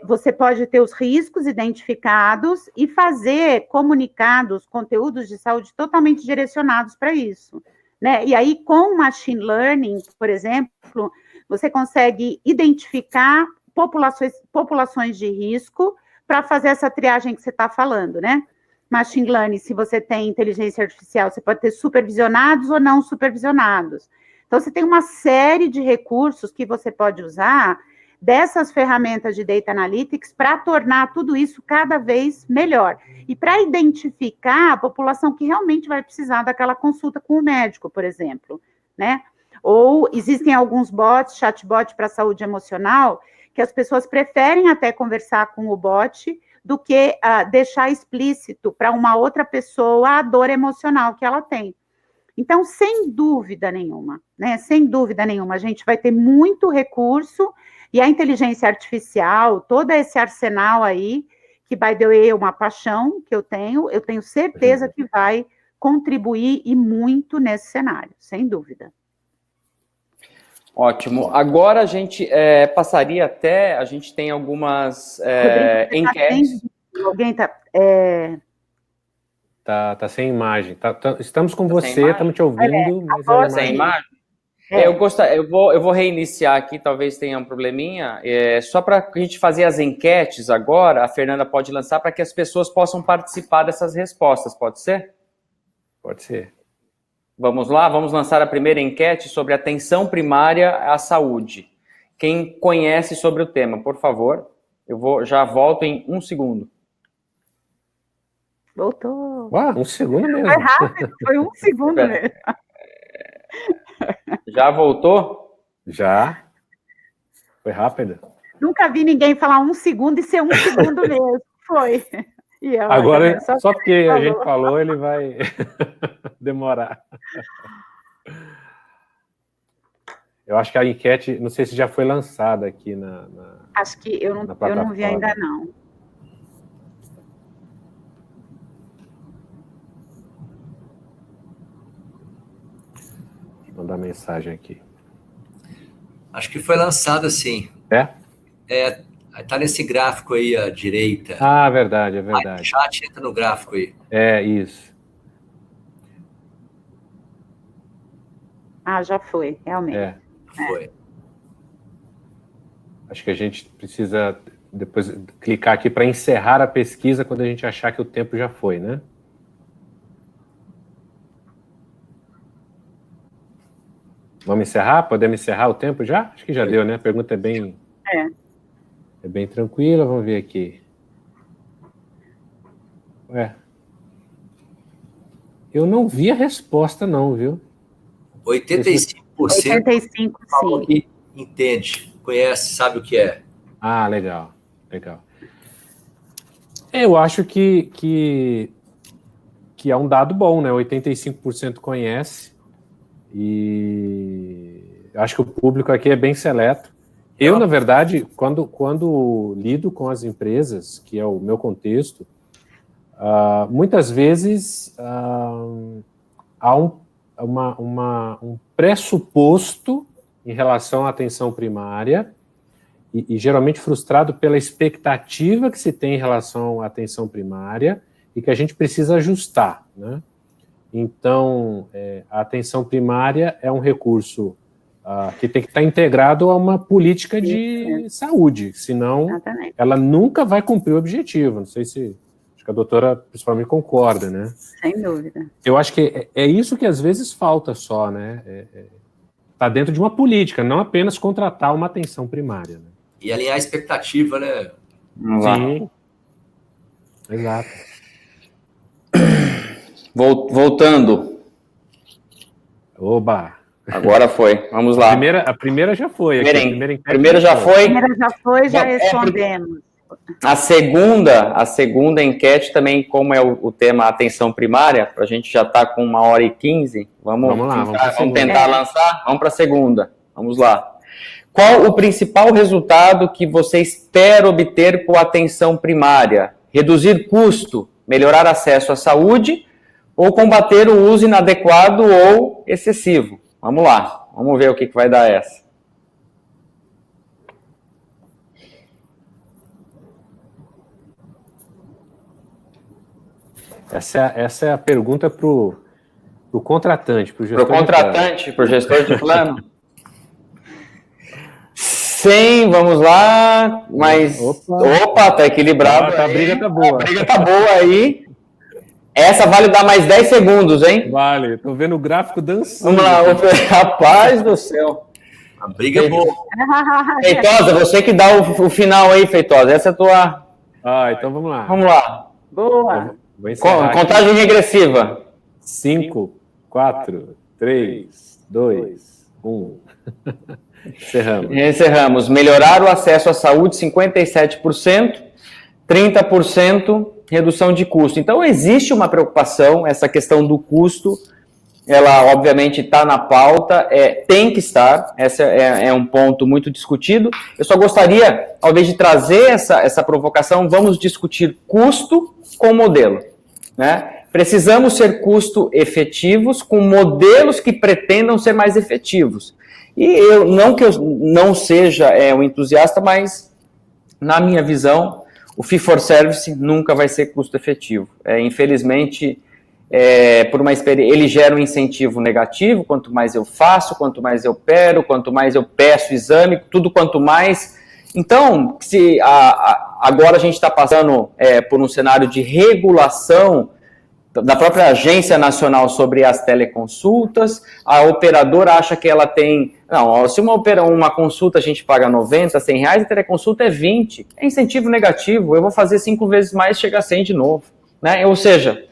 você pode ter os riscos identificados e fazer comunicados, conteúdos de saúde totalmente direcionados para isso. Né? E aí, com machine learning, por exemplo, você consegue identificar populações de risco para fazer essa triagem que você está falando, né? Machine learning, se você tem inteligência artificial, você pode ter supervisionados ou não supervisionados. Então, você tem uma série de recursos que você pode usar dessas ferramentas de Data Analytics para tornar tudo isso cada vez melhor. E para identificar a população que realmente vai precisar daquela consulta com o médico, por exemplo, né? Ou existem alguns bots, chatbot para saúde emocional, que as pessoas preferem até conversar com o bot do que deixar explícito para uma outra pessoa a dor emocional que ela tem. Então, sem dúvida nenhuma, né? Sem dúvida nenhuma, a gente vai ter muito recurso. E a inteligência artificial, todo esse arsenal aí, que, by the way, é uma paixão que eu tenho certeza que vai contribuir e muito nesse cenário, sem dúvida. Ótimo. Agora a gente passaria até, a gente tem algumas enquetes. Alguém está... Tá sem imagem. Estamos com você, estamos te ouvindo. Mas sem imagem? Eu vou reiniciar aqui, talvez tenha um probleminha, só para a gente fazer as enquetes agora, a Fernanda pode lançar para que as pessoas possam participar dessas respostas, pode ser? Pode ser. Vamos lá, vamos lançar a primeira enquete sobre atenção primária à saúde. Quem conhece sobre o tema, por favor, já volto em 1 segundo. Voltou. Uau, 1 segundo mesmo. Foi rápido, foi 1 segundo mesmo. Já voltou? Já. Foi rápido. Nunca vi ninguém falar 1 segundo e ser 1 segundo mesmo. Foi. E agora, só porque a gente falou, ele vai demorar. Eu acho que a enquete, não sei se já foi lançada aqui na acho que eu não vi ainda, não. Vou mandar mensagem aqui. Acho que foi lançada, sim. Tá nesse gráfico aí à direita. Ah, verdade, é Aí verdade. o chat entra no gráfico aí. É, isso. Ah, já foi, realmente. É. Foi. Acho que a gente precisa depois clicar aqui para encerrar a pesquisa quando a gente achar que o tempo já foi, né? Vamos encerrar? Podemos encerrar o tempo já? Acho que já deu, né? A pergunta é bem tranquila. Vamos ver aqui. Eu não vi a resposta não, viu? 85% 85, falou sim. que entende, conhece, sabe o que é. Ah, legal. Eu acho que é um dado bom, né? 85% conhece e acho que o público aqui é bem seleto. Eu, na verdade, quando lido com as empresas, que é o meu contexto, muitas vezes há um pressuposto em relação à atenção primária e geralmente frustrado pela expectativa que se tem em relação à atenção primária e que a gente precisa ajustar, né? Então, a atenção primária é um recurso que tem que estar integrado a uma política de saúde, senão Exatamente. ela nunca vai cumprir o objetivo. Não sei se acho que a doutora principalmente concorda, né? Sem dúvida. Eu acho que é isso que às vezes falta só, né? Tá dentro de uma política, não apenas contratar uma atenção primária, né? E alinhar a expectativa, né? Sim, exato. Voltando. Oba! Agora foi. Vamos lá. A primeira já foi. Primeira já foi. A primeira já foi, já respondemos. A segunda enquete também, como é o tema atenção primária, a gente já está com 1h15, vamos tentar lançar? Vamos para a segunda. Vamos lá. Qual o principal resultado que você espera obter com a atenção primária? Reduzir custo, melhorar acesso à saúde ou combater o uso inadequado ou excessivo? Vamos lá, vamos ver o que vai dar essa. Essa é a pergunta para o contratante, para o gestor. Para o contratante, para o gestor de plano. 100, vamos lá, mas... Opa, tá equilibrado. A briga tá boa. A briga tá boa aí. Essa vale dar mais 10 segundos, hein? Vale, tô vendo o gráfico dançando. Vamos lá, rapaz do céu. A briga é boa. Feitosa, você que dá o final aí, Feitosa. Essa é a tua... Então vamos lá. Vamos lá. Boa. Contagem regressiva. 5, 4, 3, 2, 1. Encerramos. Melhorar o acesso à saúde, 57%, 30% redução de custo. Então, existe uma preocupação, essa questão do custo, ela obviamente está na pauta, tem que estar, esse é um ponto muito discutido. Eu só gostaria, ao invés de trazer essa provocação, vamos discutir custo com modelo, né? Precisamos ser custo efetivos com modelos que pretendam ser mais efetivos. E não que eu não seja um entusiasta, mas na minha visão, o fee for service nunca vai ser custo efetivo. Infelizmente, por uma experiência, ele gera um incentivo negativo. Quanto mais eu faço, quanto mais eu opero, quanto mais eu peço exame, tudo quanto mais. Então, se agora a gente está passando por um cenário de regulação da própria Agência Nacional sobre as teleconsultas, a operadora acha que ela tem... Não, se uma consulta a gente paga 90, 100 reais, a teleconsulta é 20. É incentivo negativo, eu vou fazer 5 vezes mais, chega a 100 de novo. Né? Ou seja,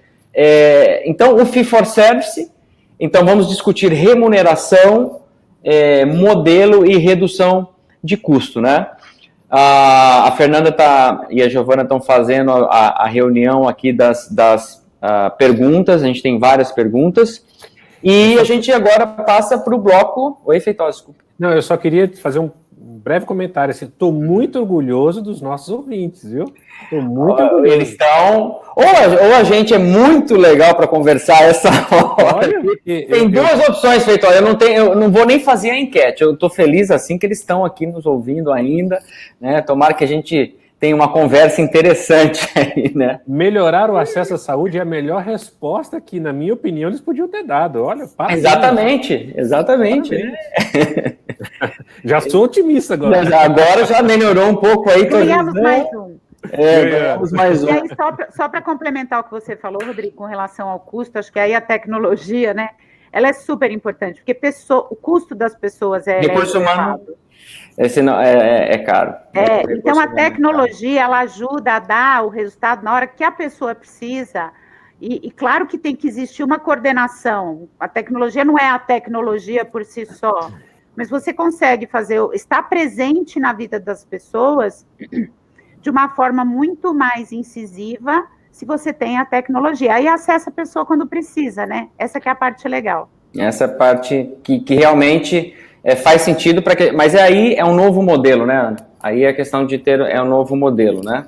então o fee for service, então vamos discutir remuneração, modelo e redução de custo, né? A Fernanda e a Giovana estão fazendo a reunião aqui das perguntas, a gente tem várias perguntas, e a gente agora passa para o bloco... Oi, Feitosa, desculpa. Não, eu só queria fazer breve comentário, assim, estou muito orgulhoso dos nossos ouvintes, viu? Estou muito orgulhoso. Eles estão... Ou a gente é muito legal para conversar essa hora. Tem duas opções, Feitosa. Eu não vou nem fazer a enquete. Eu estou feliz assim que eles estão aqui nos ouvindo ainda, né? Tomara que a gente tenha uma conversa interessante aí, né? Melhorar o acesso à saúde é a melhor resposta que, na minha opinião, eles podiam ter dado. Olha, exatamente. Já sou otimista agora. Agora já melhorou um pouco aí. Ganhamos mais um. Ganhamos mais um. E aí, só para complementar o que você falou, Rodrigo, com relação ao custo, acho que aí a tecnologia, né, ela é super importante, porque o custo das pessoas recurso humano é caro. Então a tecnologia, ela ajuda a dar o resultado na hora que a pessoa precisa, e claro que tem que existir uma coordenação. A tecnologia não é a tecnologia por si só, mas você consegue estar presente na vida das pessoas de uma forma muito mais incisiva se você tem a tecnologia. Aí acessa a pessoa quando precisa, né? Essa que é a parte legal. Essa parte que realmente faz sentido, mas aí é um novo modelo, né, Ana? Aí a questão de ter um novo modelo, né?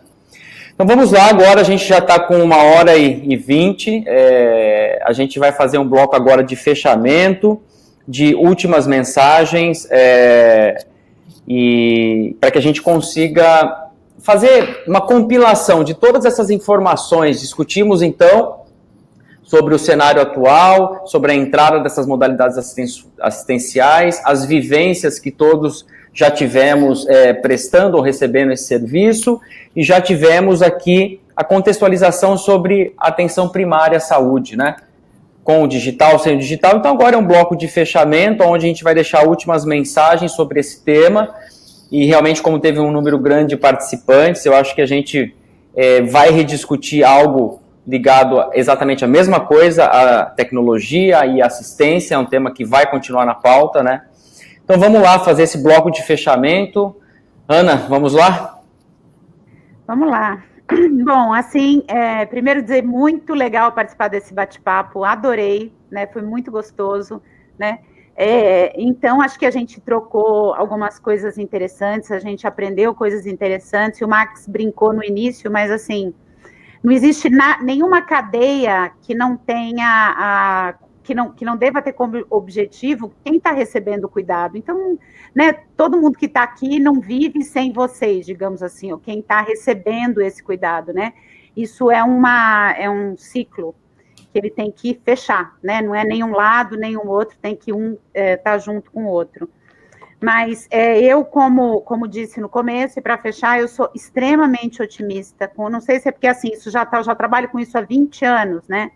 Então vamos lá, agora a gente já está com 1h20, a gente vai fazer um bloco agora de fechamento, de últimas mensagens, e para que a gente consiga fazer uma compilação de todas essas informações. Discutimos, então, sobre o cenário atual, sobre a entrada dessas modalidades assistenciais, as vivências que todos já tivemos prestando ou recebendo esse serviço, e já tivemos aqui a contextualização sobre a atenção primária à saúde, né? Com o digital, sem o digital. Então, agora é um bloco de fechamento, onde a gente vai deixar últimas mensagens sobre esse tema. E realmente, como teve um número grande de participantes, eu acho que a gente vai rediscutir algo ligado exatamente à mesma coisa, a tecnologia e assistência, é um tema que vai continuar na pauta, né? Então vamos lá fazer esse bloco de fechamento. Ana, vamos lá? Vamos lá. Bom, assim, primeiro dizer, muito legal participar desse bate-papo, adorei, né? Foi muito gostoso, né? Então, acho que a gente trocou algumas coisas interessantes, a gente aprendeu coisas interessantes, o Max brincou no início, mas assim, não existe nenhuma cadeia que não tenha, que não deva ter como objetivo quem está recebendo o cuidado. Então, né, todo mundo que está aqui não vive sem vocês, digamos assim, ou quem está recebendo esse cuidado, né? Isso é um ciclo que ele tem que fechar, né? Não é nenhum lado, nenhum outro, tem que estar junto com o outro. Mas eu, como disse no começo, e para fechar, eu sou extremamente otimista. Não sei se é porque, assim, eu já trabalho com isso há 20 anos, né?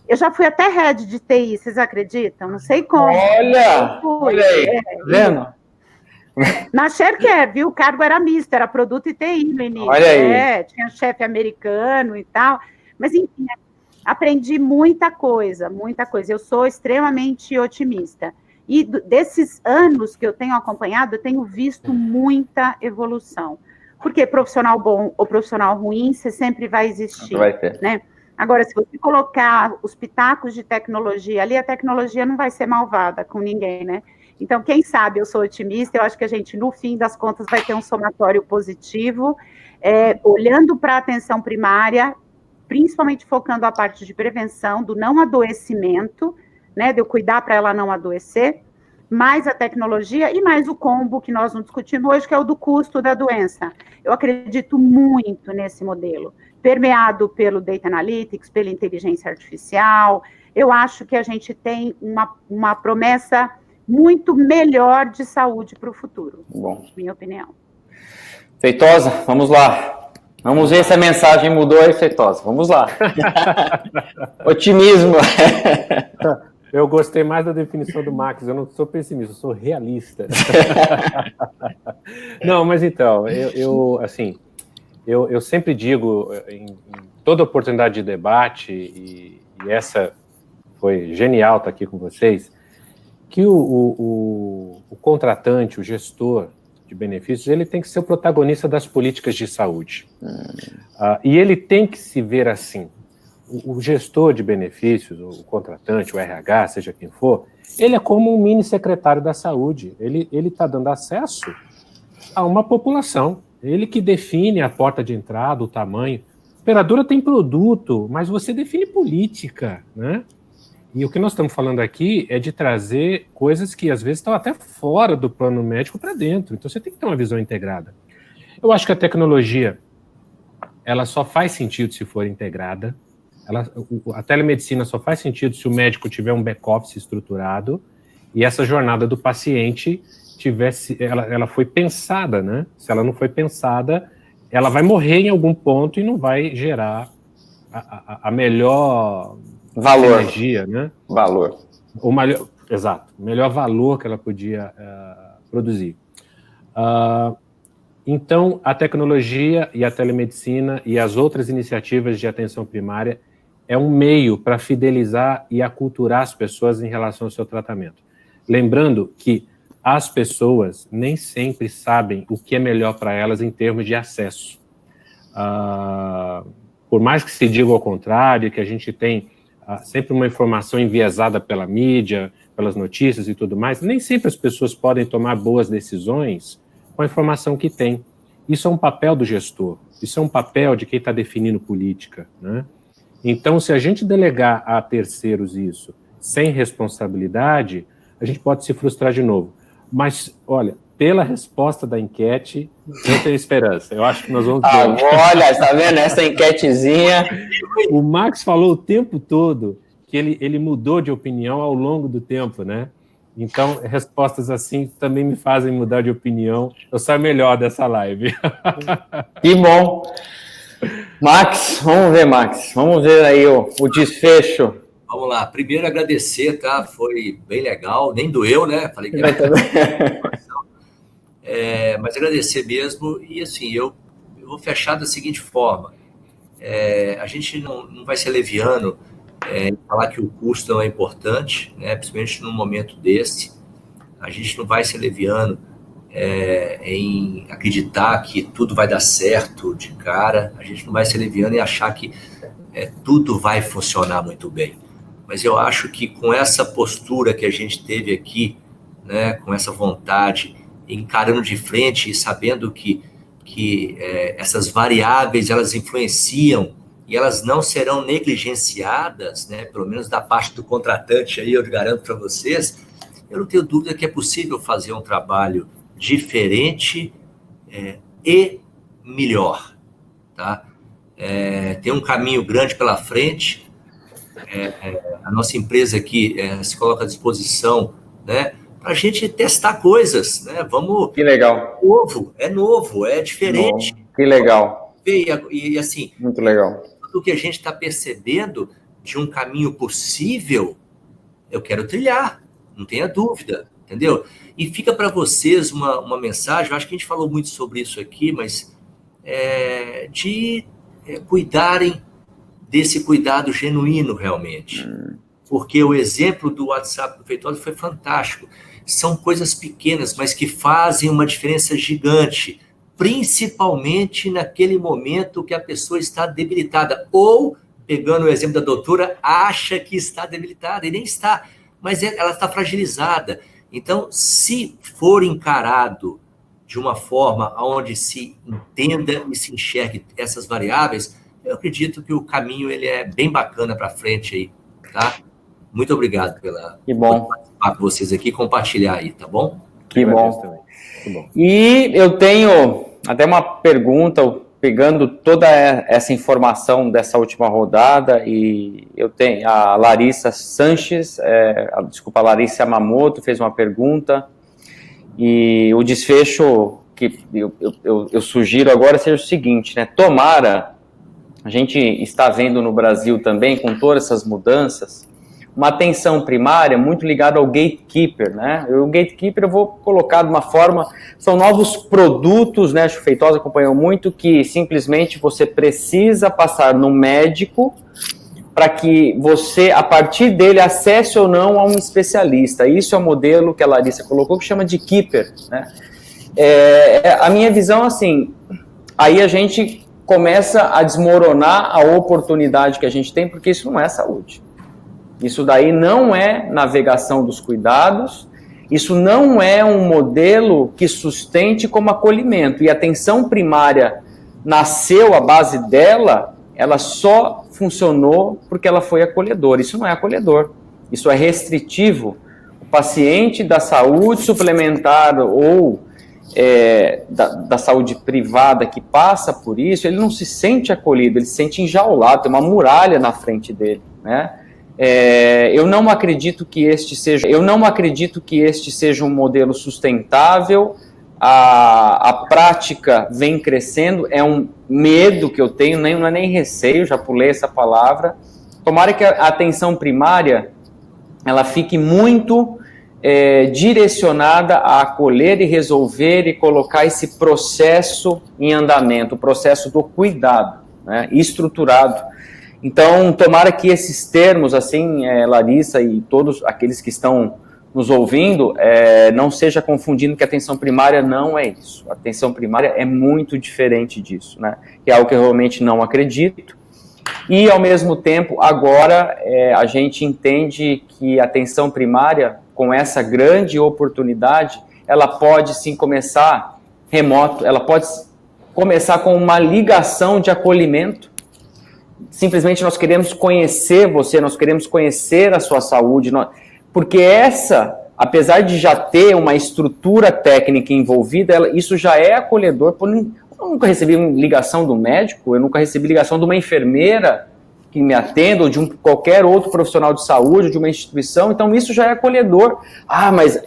Eu já fui até head de TI, vocês acreditam? Não sei como. Olha aí, vendo? Na Sharecare, viu? O cargo era misto, era produto e TI no início. Olha aí. Tinha chefe americano e tal. Mas, enfim, aprendi muita coisa, muita coisa. Eu sou extremamente otimista. E desses anos que eu tenho acompanhado, eu tenho visto muita evolução. Porque profissional bom ou profissional ruim, você sempre vai existir. Vai ter. Né? Agora, se você colocar os pitacos de tecnologia ali, a tecnologia não vai ser malvada com ninguém, né? Então, quem sabe, eu sou otimista, eu acho que a gente, no fim das contas, vai ter um somatório positivo, olhando para a atenção primária, principalmente focando a parte de prevenção, do não adoecimento, né, de eu cuidar para ela não adoecer, mais a tecnologia e mais o combo que nós não discutimos hoje, que é o do custo da doença. Eu acredito muito nesse modelo, permeado pelo Data Analytics, pela inteligência artificial. Eu acho que a gente tem uma promessa muito melhor de saúde para o futuro. Bom. Minha opinião. Feitosa, vamos lá. Vamos ver se a mensagem mudou aí, Feitosa. Vamos lá. Otimismo. Eu gostei mais da definição do Max. Eu não sou pessimista, eu sou realista. Não, mas então, eu sempre digo, em toda oportunidade de debate, e essa foi genial estar aqui com vocês, que o contratante, o gestor de benefícios, ele tem que ser o protagonista das políticas de saúde. E ele tem que se ver assim. O gestor de benefícios, o contratante, o RH, seja quem for, ele é como um mini secretário da saúde. Ele está dando acesso a uma população. Ele que define a porta de entrada, o tamanho. A operadora tem produto, mas você define política, né? E o que nós estamos falando aqui é de trazer coisas que às vezes estão até fora do plano médico para dentro. Então você tem que ter uma visão integrada. Eu acho que a tecnologia, ela só faz sentido se for integrada. A telemedicina só faz sentido se o médico tiver um back-office estruturado e essa jornada do paciente ela foi pensada, né? Se ela não foi pensada, ela vai morrer em algum ponto e não vai gerar a melhor valor, energia, né? Valor. Exato, o melhor valor que ela podia produzir. Então, a tecnologia e a telemedicina e as outras iniciativas de atenção primária é um meio para fidelizar e aculturar as pessoas em relação ao seu tratamento. Lembrando que as pessoas nem sempre sabem o que é melhor para elas em termos de acesso. Por mais que se diga ao contrário, que a gente tem sempre uma informação enviesada pela mídia, pelas notícias e tudo mais, nem sempre as pessoas podem tomar boas decisões com a informação que tem. Isso é um papel do gestor, isso é um papel de quem está definindo política, né? Então, se a gente delegar a terceiros isso sem responsabilidade, a gente pode se frustrar de novo. Mas, olha, pela resposta da enquete, eu tenho esperança. Eu acho que nós vamos ver. Olha, está vendo essa enquetezinha? O Max falou o tempo todo que ele mudou de opinião ao longo do tempo, né? Então, respostas assim também me fazem mudar de opinião. Eu saio melhor dessa live. Que bom. Max, vamos ver aí o desfecho. Vamos lá, primeiro agradecer, tá? Foi bem legal, nem doeu, né? Falei que mas agradecer mesmo, e assim, eu vou fechar da seguinte forma, a gente não vai ser leviano falar que o custo não é importante, né? Principalmente num momento desse, a gente não vai ser leviano em acreditar que tudo vai dar certo de cara, a gente não vai ser leviano em achar que tudo vai funcionar muito bem. Mas eu acho que com essa postura que a gente teve aqui, né, com essa vontade, encarando de frente e sabendo que essas variáveis elas influenciam e elas não serão negligenciadas, né, pelo menos da parte do contratante, aí eu garanto para vocês, eu não tenho dúvida que é possível fazer um trabalho diferente e melhor. Tá? Tem um caminho grande pela frente. A nossa empresa aqui se coloca à disposição, né, para a gente testar coisas, né? Vamos. Que legal. É novo, é diferente. Bom, que legal. E assim. Muito legal. Tudo que a gente está percebendo de um caminho possível, eu quero trilhar, não tenha dúvida, entendeu? E fica para vocês uma mensagem, eu acho que a gente falou muito sobre isso aqui, mas de cuidarem desse cuidado genuíno realmente. Porque o exemplo do WhatsApp do Feitosa foi fantástico. São coisas pequenas, mas que fazem uma diferença gigante, principalmente naquele momento que a pessoa está debilitada. Ou, pegando o exemplo da doutora, acha que está debilitada, e nem está, mas ela está fragilizada. Então, se for encarado de uma forma onde se entenda e se enxergue essas variáveis, eu acredito que o caminho ele é bem bacana para frente aí, tá? Muito obrigado por participar com vocês aqui e compartilhar aí, tá bom? Que bom. E eu tenho até uma pergunta, pegando toda essa informação dessa última rodada, e eu tenho a Larissa Sanches, a Larissa Yamamoto fez uma pergunta, e o desfecho que eu sugiro agora seja o seguinte, né? Tomara, a gente está vendo no Brasil também, com todas essas mudanças, uma atenção primária muito ligada ao gatekeeper, né? O gatekeeper eu vou colocar de uma forma, são novos produtos, né? Acho que o Feitosa acompanhou muito, que simplesmente você precisa passar no médico para que você, a partir dele, acesse ou não a um especialista. Isso é o modelo que a Larissa colocou, que chama de keeper, né? A minha visão, assim, aí a gente começa a desmoronar a oportunidade que a gente tem, porque isso não é saúde. Isso daí não é navegação dos cuidados, Isso não é um modelo que sustente como acolhimento. E a atenção primária nasceu, a base dela, ela só funcionou porque ela foi acolhedora. Isso não é acolhedor, isso é restritivo. O paciente da saúde suplementar ou da saúde privada que passa por isso, ele não se sente acolhido, ele se sente enjaulado, tem uma muralha na frente dele, né? Eu não acredito que este seja um modelo sustentável. A prática vem crescendo, é um medo que eu tenho, não é nem receio, já pulei essa palavra. Tomara que a atenção primária ela fique muito direcionada a acolher e resolver e colocar esse processo em andamento, o processo do cuidado, né, estruturado. Então, tomara que esses termos, assim, Larissa e todos aqueles que estão nos ouvindo, não seja confundindo que a atenção primária não é isso. A atenção primária é muito diferente disso, né? Que é algo que eu realmente não acredito. E, ao mesmo tempo, agora a gente entende que a atenção primária, com essa grande oportunidade, ela pode sim começar remoto, ela pode começar com uma ligação de acolhimento. Simplesmente nós queremos conhecer você, nós queremos conhecer a sua saúde, porque apesar de já ter uma estrutura técnica envolvida, isso já é acolhedor. Eu nunca recebi ligação do médico, eu nunca recebi ligação de uma enfermeira que me atenda, ou de qualquer outro profissional de saúde, ou de uma instituição, então isso já é acolhedor.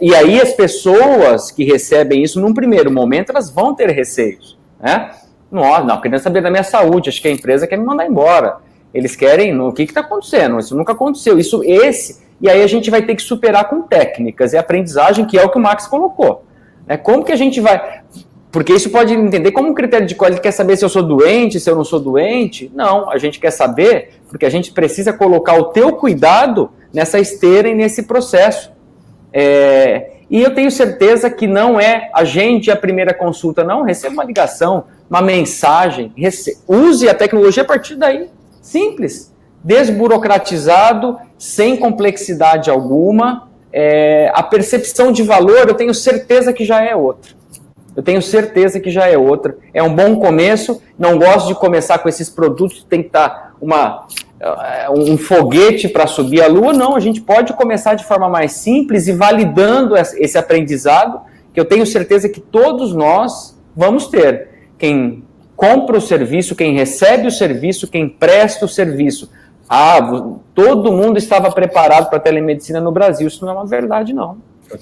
E aí as pessoas que recebem isso, num primeiro momento, elas vão ter receios, né? Não, querendo saber da minha saúde, acho que a empresa quer me mandar embora. Eles querem, o que está acontecendo? Isso nunca aconteceu. E aí a gente vai ter que superar com técnicas e aprendizagem, que é o que o Max colocou. Como que a gente vai... Porque isso pode entender como um critério de qualidade, quer saber se eu sou doente, se eu não sou doente. Não, a gente quer saber porque a gente precisa colocar o teu cuidado nessa esteira e nesse processo. E eu tenho certeza que não é agende a primeira consulta, não. Receba uma ligação, uma mensagem, use a tecnologia a partir daí. Simples, desburocratizado, sem complexidade alguma. A percepção de valor, eu tenho certeza que já é outra. É um bom começo. Não gosto de começar com esses produtos, tem que estar um foguete para subir a lua. Não, a gente pode começar de forma mais simples e validando esse aprendizado, que eu tenho certeza que todos nós vamos ter. Quem compra o serviço, quem recebe o serviço, quem presta o serviço. Todo mundo estava preparado para a telemedicina no Brasil. Isso não é uma verdade, não.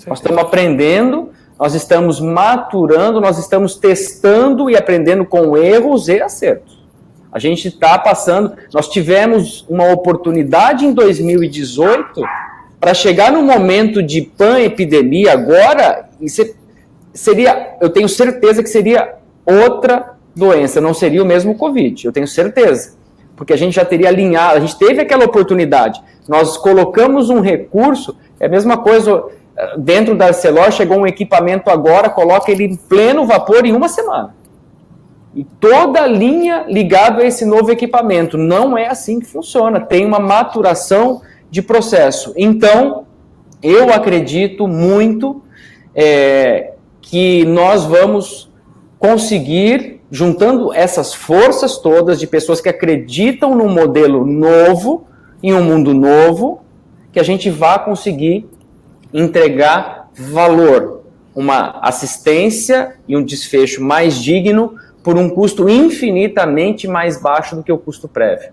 Nós estamos aprendendo, nós estamos maturando, nós estamos testando e aprendendo com erros e acertos. A gente está passando, nós tivemos uma oportunidade em 2018 para chegar no momento de pan-epidemia agora, eu tenho certeza que seria outra doença, não seria o mesmo Covid, eu tenho certeza, porque a gente já teria alinhado, a gente teve aquela oportunidade, nós colocamos um recurso, é a mesma coisa, dentro da Arcelor chegou um equipamento agora, coloca ele em pleno vapor em uma semana, e toda a linha ligada a esse novo equipamento, não é assim que funciona, tem uma maturação de processo, então, eu acredito muito que nós vamos conseguir, juntando essas forças todas de pessoas que acreditam num modelo novo, em um mundo novo, que a gente vá conseguir entregar valor, uma assistência e um desfecho mais digno por um custo infinitamente mais baixo do que o custo prévio.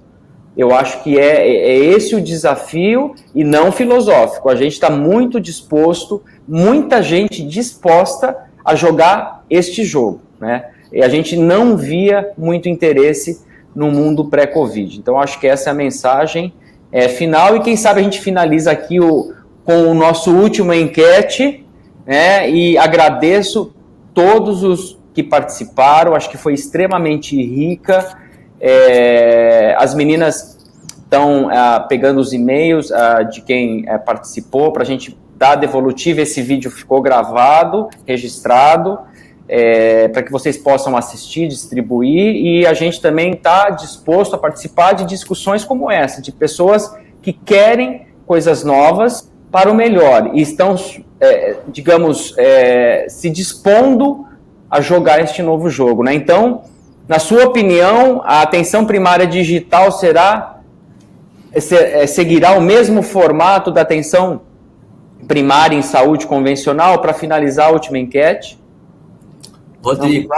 Eu acho que é esse o desafio e não filosófico. A gente está muito disposto, muita gente disposta a jogar este jogo, né? E a gente não via muito interesse no mundo pré-Covid. Então, acho que essa é a mensagem final. E quem sabe a gente finaliza aqui com o nosso último enquete, né? E agradeço todos os que participaram. Acho que foi extremamente rica. As meninas estão pegando os e-mails de quem participou para a gente dar a devolutiva. Esse vídeo ficou gravado, registrado, para que vocês possam assistir, distribuir, e a gente também está disposto a participar de discussões como essa, de pessoas que querem coisas novas para o melhor e estão, digamos, se dispondo a jogar este novo jogo, né? Então, na sua opinião, a atenção primária digital seguirá o mesmo formato da atenção primária em saúde convencional? Para finalizar a última enquete. Rodrigo,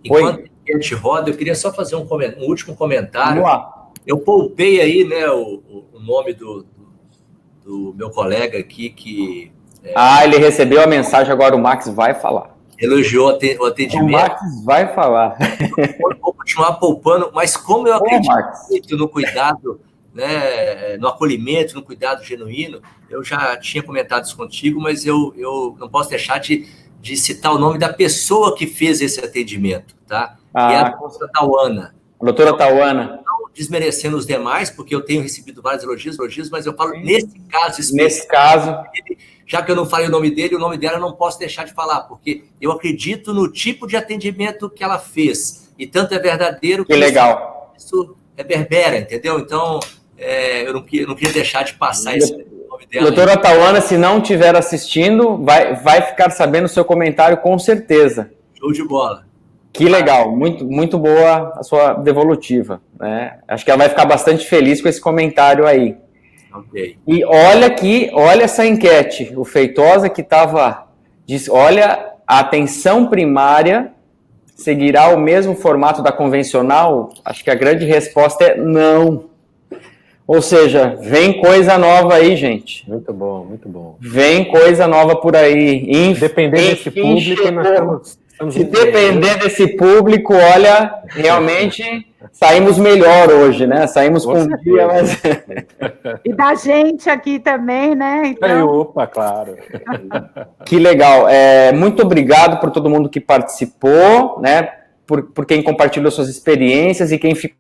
enquanto a enquete roda, eu queria só fazer um último comentário. Vamos lá. Eu poupei aí, né, o nome do meu colega aqui que... ele recebeu a mensagem, agora o Max vai falar. Elogiou o atendimento. O Max vai falar. Vou continuar poupando, mas como eu acredito muito no cuidado, né, no acolhimento, no cuidado genuíno, eu já tinha comentado isso contigo, mas eu não posso deixar de citar o nome da pessoa que fez esse atendimento, tá? Que é a doutora Tauana. Doutora Tauana. Não desmerecendo os demais, porque eu tenho recebido vários elogios, mas eu falo nesse caso específico. Nesse caso. Já que eu não falei o nome dele, o nome dela eu não posso deixar de falar, porque eu acredito no tipo de atendimento que ela fez. E tanto é verdadeiro que legal. Isso reverbera, entendeu? Então, eu não queria deixar de passar esse nome dela. Doutora Tauana, se não estiver assistindo, vai ficar sabendo o seu comentário com certeza. Show de bola. Que legal, muito, muito boa a sua devolutiva, né? Acho que ela vai ficar bastante feliz com esse comentário aí. Okay. E olha essa enquete, o Feitosa que disse, olha, a atenção primária seguirá o mesmo formato da convencional? Acho que a grande resposta é não. Ou seja, vem coisa nova aí, gente. Muito bom, muito bom. Vem coisa nova por aí. Dependendo desse público, nós estamos se depender desse público, olha, realmente saímos melhor hoje, né? Saímos com um dia, mas... E da gente aqui também, né? Então... Opa, claro. Que legal. Muito obrigado por todo mundo que participou, né? Por quem compartilhou suas experiências e quem ficou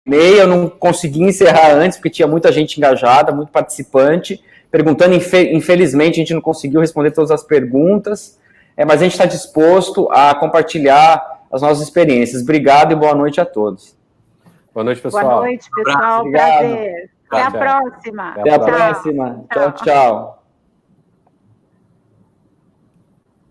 no meio. Eu não consegui encerrar antes, porque tinha muita gente engajada, muito participante, perguntando. Infelizmente, a gente não conseguiu responder todas as perguntas. Mas a gente está disposto a compartilhar as nossas experiências. Obrigado e boa noite a todos. Boa noite, pessoal. Boa noite, pessoal. Obrigado. Prazer. Até a próxima. Até a próxima. Tchau, tchau.